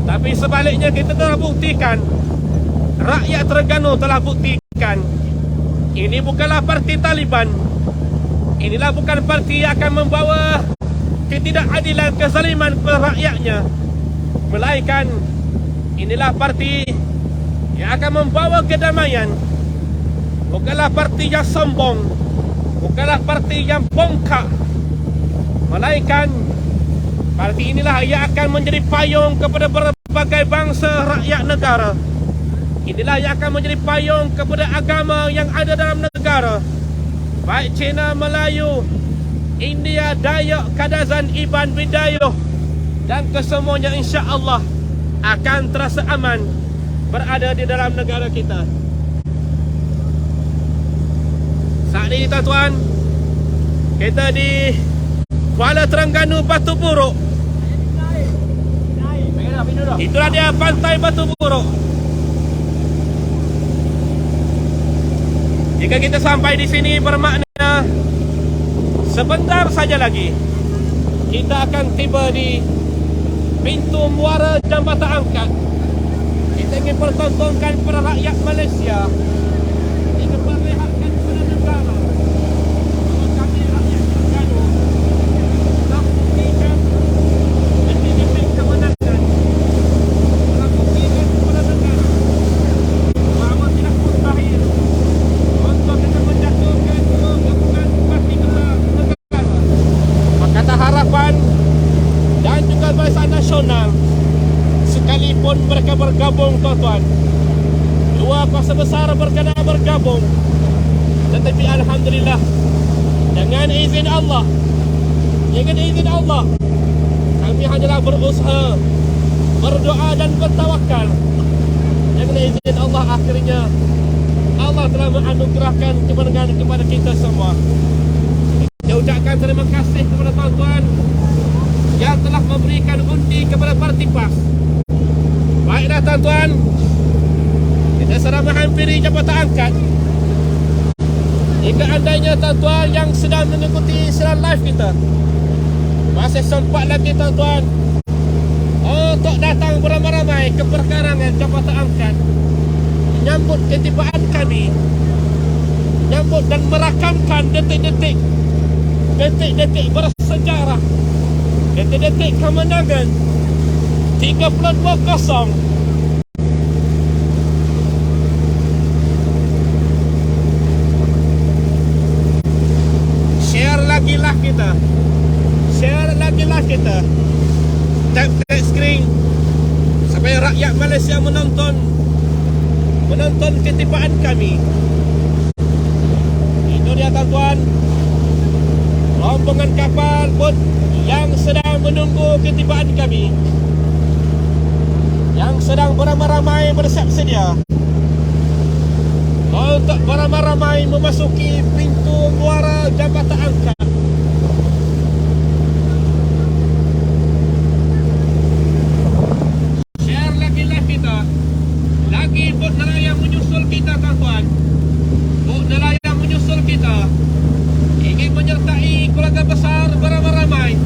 Tapi sebaliknya kita telah buktikan, rakyat Terengganu telah buktikan, ini bukanlah parti Taliban. Inilah bukan parti yang akan membawa ketidakadilan, kezaliman kepada rakyatnya, melainkan inilah parti yang akan membawa kedamaian. Bukanlah parti yang sombong, bukanlah parti yang bongkak, melainkan parti inilah yang akan menjadi payung kepada berbagai bangsa rakyat negara. Inilah yang akan menjadi payung kepada agama yang ada dalam negara, baik Cina, Melayu, India, Dayak, Kadazan, Iban, Bidayuh dan kesemuanya insya-Allah akan terasa aman berada di dalam negara kita. Saat ini tuan-tuan, kita di Kuala Terengganu Batu Buruk. Itulah dia pantai Batu Buruk. Jika kita sampai di sini bermakna sebentar saja lagi kita akan tiba di pintu muara jambatan angkat. Kita ingin pertontonkan kepada rakyat Malaysia, ingin perlihatkan kepada negara bahawa kami rakyat Terengganu telah buktikan detik-detik kemenangan, telah buktikan kepada negara bahawa tidak mustahil untuk kita menjatuhkan gabungan parti kita negara. Pakatan Harapan dan juga Barisan Nasional, sekalipun mereka bergabung tuan-tuan, dua kuasa besar bergabung, tetapi alhamdulillah dengan izin Allah, kami hanyalah berusaha, berdoa dan bertawakal. Dengan izin Allah, akhirnya Allah telah menganugerahkan kemenangan kepada kita semua. Kita ucapkan terima kasih kepada tuan-tuan yang telah memberikan undi kepada parti PAS. Baiklah tuan-tuan, kita sedang menghampiri jabatan angkat. Jika andainya tuan-tuan yang sedang mengikuti siaran live kita masih sempat lagi tuan-tuan untuk datang beramai-ramai ke perkarangan jabatan angkat, menyambut ketibaan kami, menyambut dan merakamkan detik-detik bersejarah, detik-detik kemenangan 32-0. Share lagilah kita, tap screen supaya rakyat Malaysia menonton ketibaan kami. Itu dia tuan-tuan, rombongan kapal bot yang sedang menunggu ketibaan kami, yang sedang beramai-ramai bersiap sedia untuk beramai-ramai memasuki pintu muara Jabatan Angkat. Share lagi live kita. Lagi bot nelayan menyusul kita tuan-tuan. Bot nelayan menyusul kita, ingin menyertai keluarga besar beramai-ramai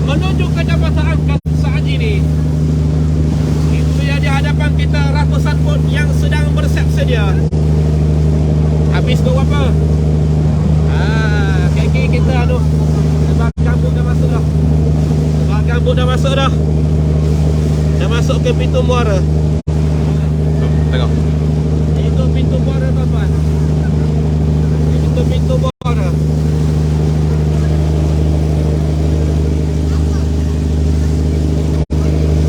menuju ke Jabatan Angkat saat ini. Itu yang di hadapan kita, ratusan bot yang sedang bersiap sedia. Habis tu apa? Kaki kita aduh, sebagian bot dah masuk dah. Sebagian bot dah masuk dah. Dah masuk ke pintu muara. Tengok. Itu pintu muara tuan-tuan. Itu pintu muara.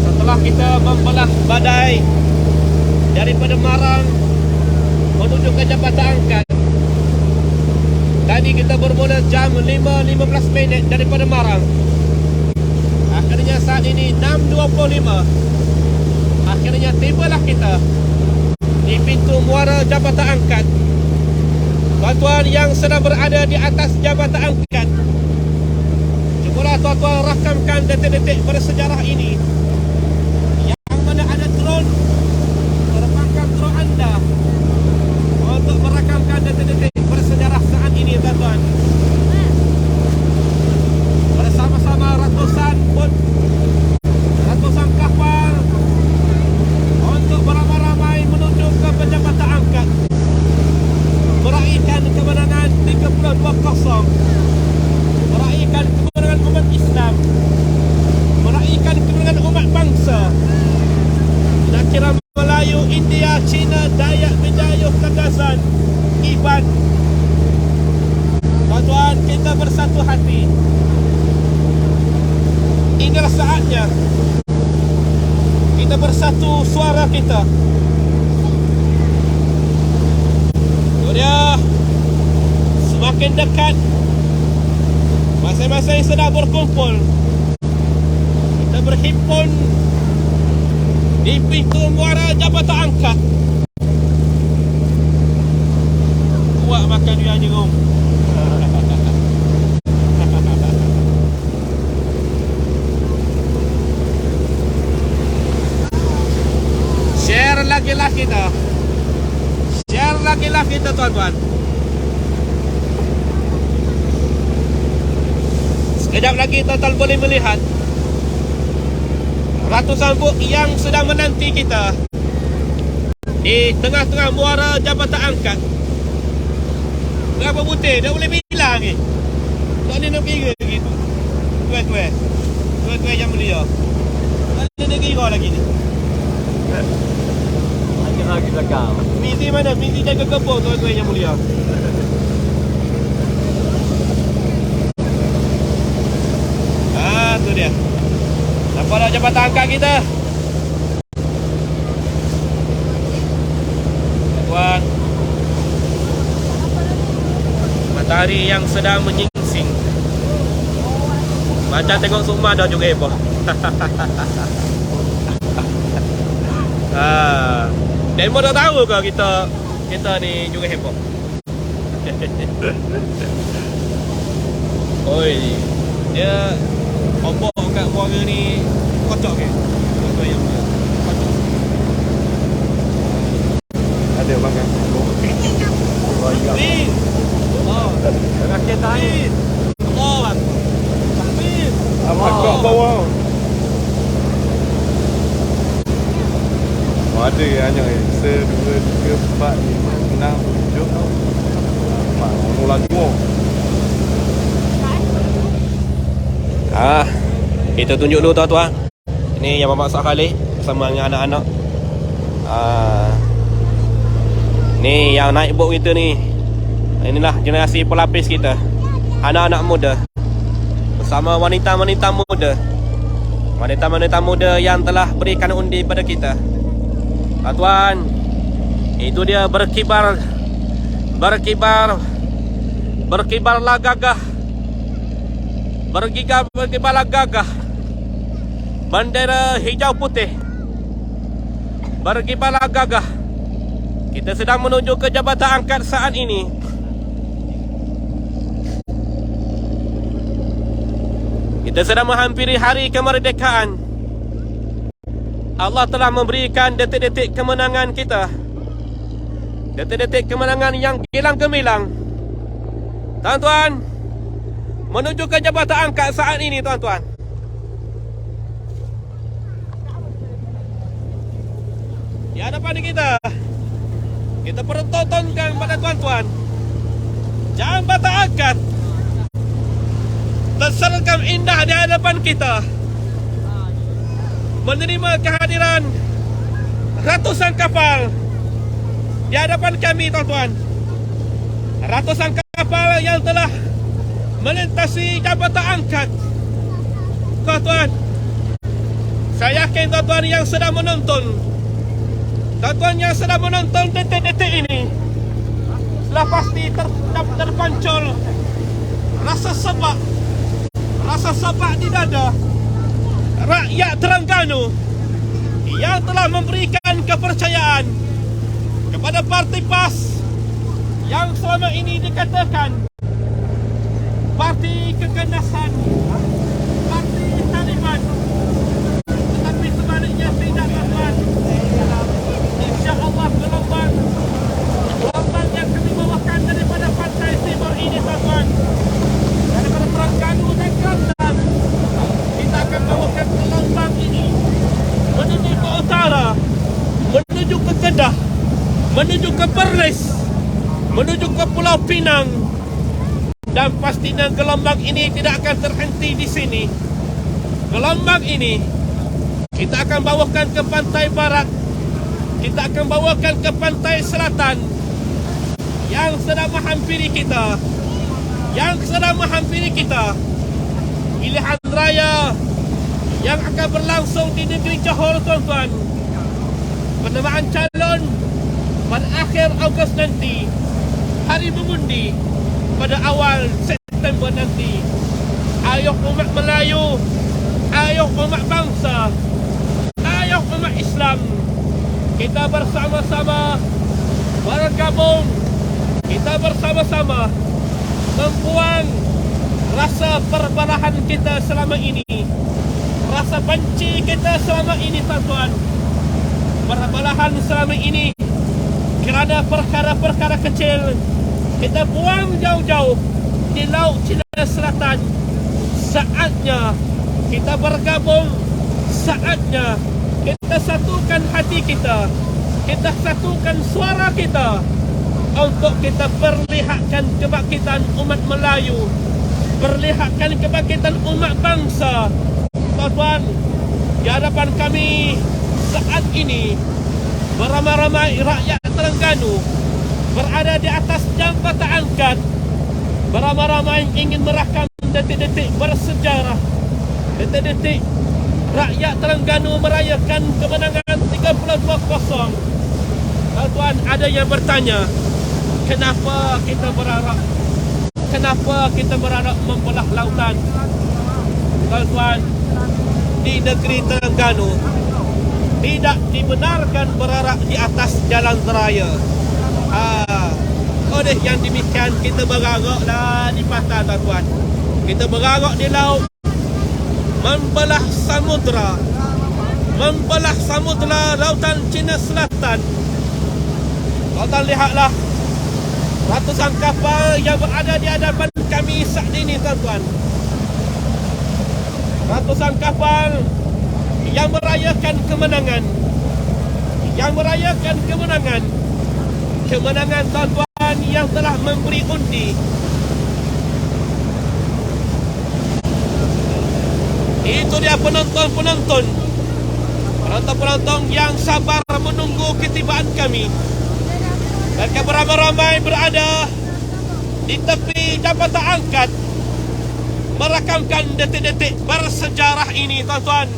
Setelah kita membelah badai daripada Marang menuju ke Jabatan Angkat. Tadi kita bermula jam 5.15 minit daripada Marang. Akhirnya saat ini 6.25. Akhirnya tibalah kita di pintu muara Jabatan Angkat. Tuan-tuan yang sedang berada di atas Jabatan Angkat, cubalah tuan-tuan rakamkan detik-detik bersejarah ini. Yang mana ada drone, terbangkan drone anda untuk merakamkan detik-detik bersejarah saat ini tuan-tuan. Bersama-sama ratusan bot, ratusan kapal untuk beramai-ramai menuju ke Jabatan Angkat, meraihkan kemenangan 32-0, meraihkan kemenangan umat Islam, meraihkan kemenangan umat bangsa. Nak kira Melayu, India, Cina, Dayak, Bidayuh, Kagazan, Iban. Tuan-tuan, kita bersatu hati. Inilah saatnya kita bersatu suara kita. Itu dia. Semakin dekat, masing-masing sedang berkumpul. Kita berhimpun di pintu muara Jabatan Angkat. Buat makan dia jerung. Share lagi lah kita. Share lagi lah kita tuan-tuan. Sekejap lagi tuan-tuan boleh melihat ratusan bot yang sedang menanti kita di tengah-tengah muara Jabatan Angkat. Berapa butir? Dah boleh bilang ni. Tak ada nak kira lagi tu. Tuan-tuan yang mulia. Tak ada nak kira lagi ni. Lagi belakang. Misi mana? Misi jaga kebun tuan-tuan yang mulia. Tu dia. Nampak dah Jabatan Angkat kita. Tuan, matahari yang sedang menyingsing. Macam tengok Sukma dah juga heboh. Demo dah tahu ke kita ni juga heboh. Oi, dia ombak kat muara ni kocok ke? Kocok yang mana? Kocok. Ada makan. Takbir. Allah. Rakyat tahin. Allah. Takbir. Apa kat bawah? Ada hanya 1, 2, 3, 4, 5, 6, 7. Mula dua. Kita tunjuk dulu tuan-tuan. Ini yang Mamak Khalid bersama dengan anak-anak. Ni yang naik bot kita ni. Inilah generasi pelapis kita. Anak-anak muda bersama wanita-wanita muda. wanita-wanita muda yang telah berikan undi pada kita. Tuan-tuan, itu dia berkibarlah gagah, berkibarlah gagah bendera hijau putih, berkibarlah gagah. Kita sedang menuju ke jabatan angkat saat ini. Kita sedang menghampiri hari kemerdekaan. Allah telah memberikan detik-detik kemenangan kita, detik-detik kemenangan yang gilang gemilang. Tuan-tuan, menuju ke jabatan angkat saat ini, tuan-tuan. Di hadapan kita perlu tontonkan pada tuan-tuan, jabatan angkat tersergam indah di hadapan kita, menerima kehadiran ratusan kapal di hadapan kami, tuan-tuan. Ratusan kapal yang telah melintasi jabatan angkat. Tuan-tuan, saya yakin tuan-tuan yang sedang menonton, tuan-tuan yang sedang menonton detik-detik ini, telah pasti terpancul rasa sabak di dada rakyat Terengganu yang telah memberikan kepercayaan kepada Parti PAS yang selama ini dikatakan parti keganasan, parti Taliban, tetapi sebaliknya tidak, tuan-tuan. InsyaAllah gelombang yang kami bawakan daripada pantai timur ini, tuan-tuan, daripada Terengganu dan Kelantan, kita akan bawakan gelombang ini menuju ke utara, menuju ke Kedah, menuju ke Perlis, menuju ke Pulau Pinang. Dan pastinya gelombang ini tidak akan terhenti di sini. Gelombang ini kita akan bawakan ke pantai barat, kita akan bawakan ke pantai selatan yang sedang menghampiri kita, pilihan raya yang akan berlangsung di negeri Johor, tuan-tuan. Penerimaan calon pada akhir Ogos nanti, hari mengundi pada awal September nanti. Ayo umat Melayu, ayo umat bangsa, ayo umat Islam, kita bersama-sama bergabung, kita bersama-sama membuang rasa perbalahan kita selama ini, rasa benci kita selama ini, tuan-tuan. Perbalahan selama ini kerana perkara-perkara kecil kita buang jauh-jauh di Laut Cina Selatan. Saatnya kita bergabung, saatnya kita satukan hati kita satukan suara kita untuk kita perlihatkan kebangkitan umat Melayu, perlihatkan kebangkitan umat bangsa. Tuan-tuan, di hadapan kami saat ini beramai-ramai rakyat Terengganu berada di atas jambatan angkat, beramai-ramai ingin merakam detik-detik bersejarah, detik-detik rakyat Terengganu merayakan kemenangan 32-0. Tuan-tuan, ada yang bertanya, kenapa kita berharap membelah lautan? Tuan-tuan, di negeri Terengganu tidak dibenarkan berharap di atas jalan raya. Oleh yang demikian, kita berharaplah di pantai, tuan-tuan. Kita berharap di laut, membelah samudra lautan Cina Selatan. Tuan-tuan, lihatlah ratusan kapal yang berada di hadapan kami saat ini, tuan-tuan. Ratusan kapal yang merayakan kemenangan, kemenangan, tuan-tuan, yang telah memberi undi. Itu dia penonton yang sabar menunggu ketibaan kami. Mereka beramai-ramai berada di tepi jambatan angkat, merakamkan detik-detik bersejarah ini, tuan-tuan.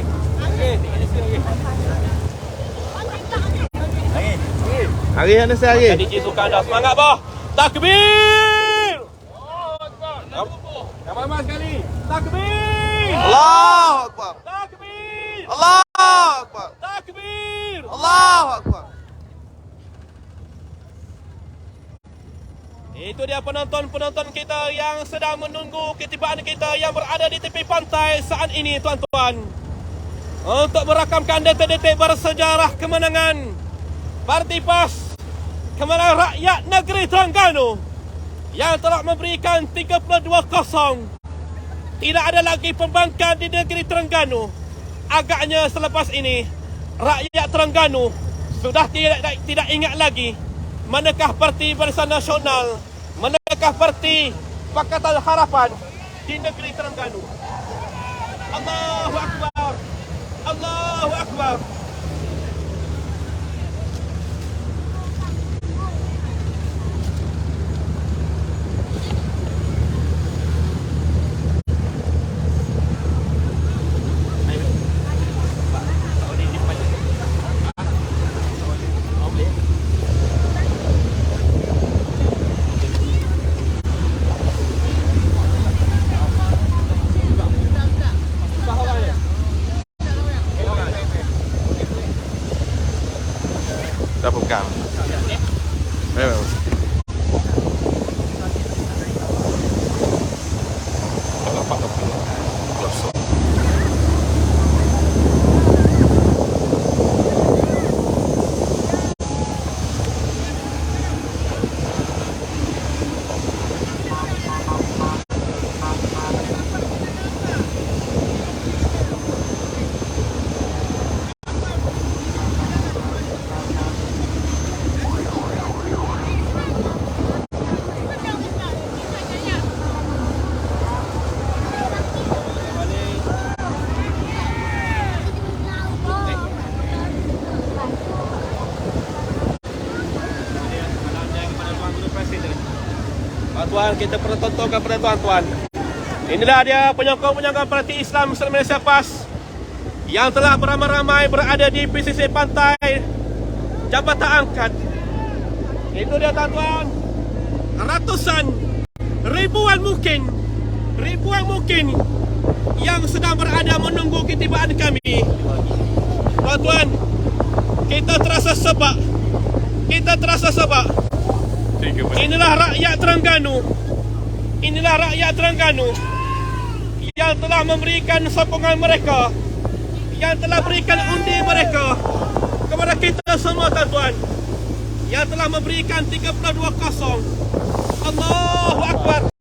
Okey. Okey, ini sini. Hari mana saya hari? Jadi suka anda semangat bah. Takbir. Ramai sekali. Takbir. Allahu Akbar. Takbir. Allahu Akbar. Takbir. Allahu Akbar. Itu dia penonton-penonton kita yang sedang menunggu ketibaan kita yang berada di tepi pantai saat ini, tuan-tuan. Untuk merakamkan detik-detik bersejarah kemenangan Parti PAS, kemenangan rakyat negeri Terengganu yang telah memberikan 32-0. Tidak ada lagi pembangkang di negeri Terengganu. Agaknya selepas ini rakyat Terengganu sudah tidak ingat lagi manakah Parti Barisan Nasional, manakah Parti Pakatan Harapan di negeri Terengganu. Allahu Akbar. Allahu Akbar. Dah bukan. Tuan, kita pertontonkan kepada tuan-tuan. Inilah dia penyokong-penyokong Parti Islam Malaysia PAS yang telah beramai-ramai berada di pesisir pantai Jabatan Angkat. Itu dia tuan-tuan. Ratusan, ribuan mungkin yang sedang berada menunggu ketibaan kami. Tuan-tuan, kita terasa sebab. Inilah rakyat Terengganu. Yang telah memberikan sokongan mereka, yang telah berikan undi mereka kepada kita semua, tuan-tuan. Yang telah memberikan 32-0. Allahu Akbar.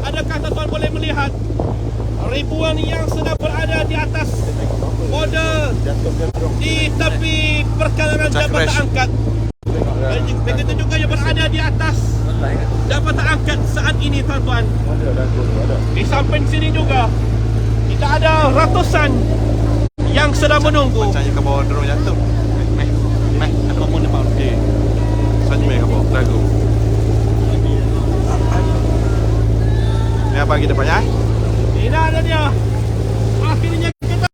Adakah tuan-tuan boleh melihat ribuan yang sedang berada di atas border di tepi perkarangan Jabatan Angkat. Begitu juga yang berada di atas Jabatan Angkat saat ini, tuan-tuan. Di samping sini juga kita ada ratusan yang sedang menunggu. Macamnya ke bawah drone jatuh. Meh, ada apa depan? Okey. Saja meh ke bawah lagu. Ni apa lagi depannya? Ini ada dia. Akhirnya kita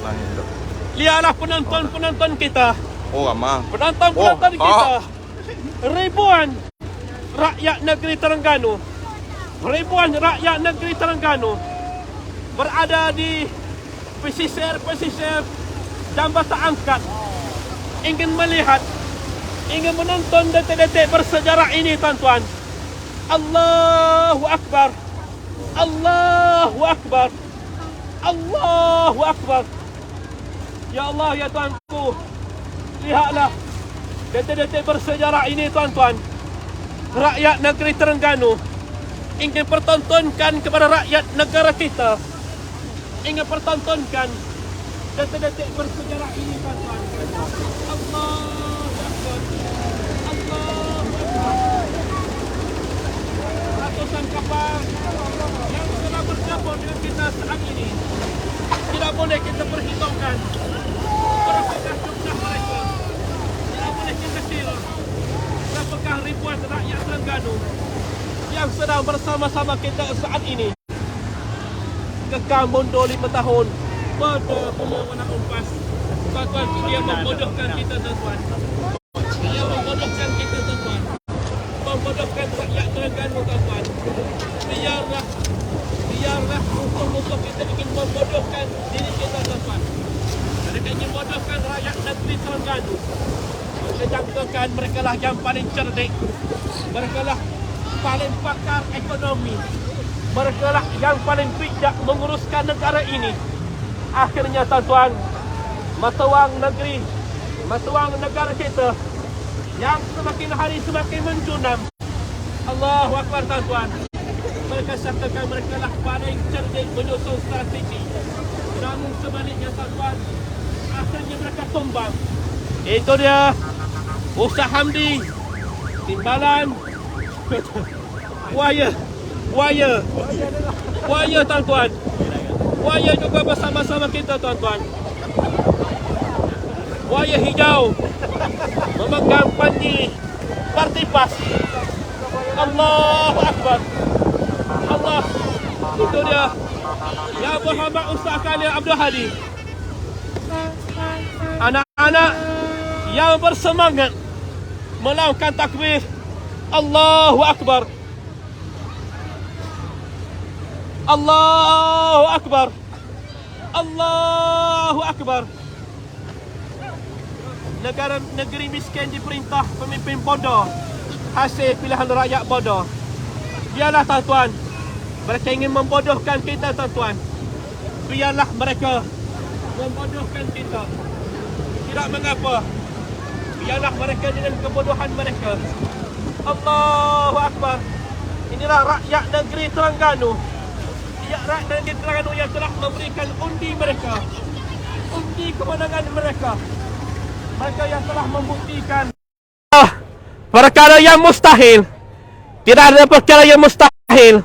Langit dok. lihatlah penonton-penonton kita. Oh, ramah. Penonton-penonton Oh, kita. Ribuan rakyat negeri Terengganu. Berada di pesisir-pesisir Jambatan Angkat. Ingin melihat, ingin menonton detik-detik bersejarah ini, tuan-tuan. Allahu Akbar. Allahu Akbar. Allahu Akbar. Ya Allah, ya Tuanku. Lihatlah detik-detik bersejarah ini, tuan-tuan. Rakyat negeri Terengganu ingin pertontonkan kepada rakyat negara kita. Ingin pertontonkan detik-detik bersejarah ini, tuan-tuan. Allahu Akbar. Allahu Akbar. Ratusan kapal yang telah bergabung dengan kita saat ini. Tidak boleh kita perhitungkan berapakah jumlah mereka. Tidak boleh kita kira berapakah ribuan rakyat Terengganu yang sedang bersama-sama kita saat ini. kekal mundur 5 tahun pada perlawanan umpas. Tuan-tuan, dia membodohkan kita, tuan-tuan. Dia membodohkan kita, tuan-tuan. Membodohkan rakyat Terengganu, tuan-tuan. Biarlah musuh-musuh kita ingin membodohkan diri kita, tuan-tuan. Mereka ingin membodohkan rakyat negeri Terengganu. Mereka jangkakan mereka lah yang paling cerdik. Mereka lah paling pakar ekonomi. Mereka lah yang paling bijak menguruskan negara ini. Akhirnya, tuan-tuan, mata wang negara kita yang semakin hari semakin menjunam. Allahu Akbar, tuan-tuan. Mereka satakan mereka lah paling cerdik menyusun strategi. Namun sebaliknya, tuan-tuan, akhirnya mereka tumbang. Itu dia Ustaz Hamdi, timbalan Buaya, tuan-tuan. Buaya juga bersama-sama kita, tuan-tuan. Buaya hijau memegang panji parti PAS. Allahu Akbar. Allah. Itu dia yang berhormat Ustaz kalian Abdul Hadi. Anak-anak yang bersemangat melakukan takbir Allahu Akbar. Allahu Akbar. Allahu Akbar. Negeri miskin diperintah pemimpin bodoh, hasil pilihan rakyat bodoh. Biarlah, tuan-tuan, mereka ingin membodohkan kita, tuan-tuan. Biarlah mereka membodohkan kita. Tidak mengapa. Biarlah mereka dengan kebodohan mereka. Allahu Akbar. Inilah rakyat negeri Terengganu. Rakyat negeri Terengganu yang telah memberikan undi mereka, undi kemenangan mereka. Mereka yang telah membuktikan perkara yang mustahil. Tidak ada perkara yang mustahil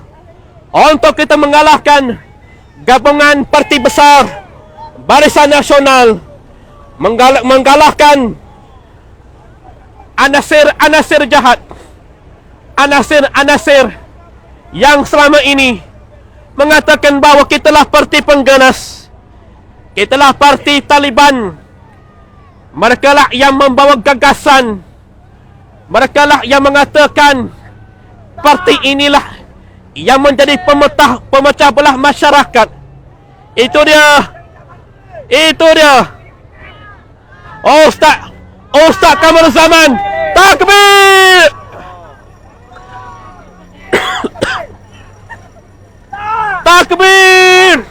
untuk kita mengalahkan gabungan parti besar Barisan Nasional, mengalahkan anasir-anasir jahat, anasir-anasir yang selama ini mengatakan bahawa kitalah parti pengganas, kitalah parti Taliban. Mereka lah yang membawa gagasan. Mereka lah yang mengatakan parti inilah yang menjadi pemecah belah masyarakat. Itu dia. Ustaz Kamal Zaman, takbir. Takbir.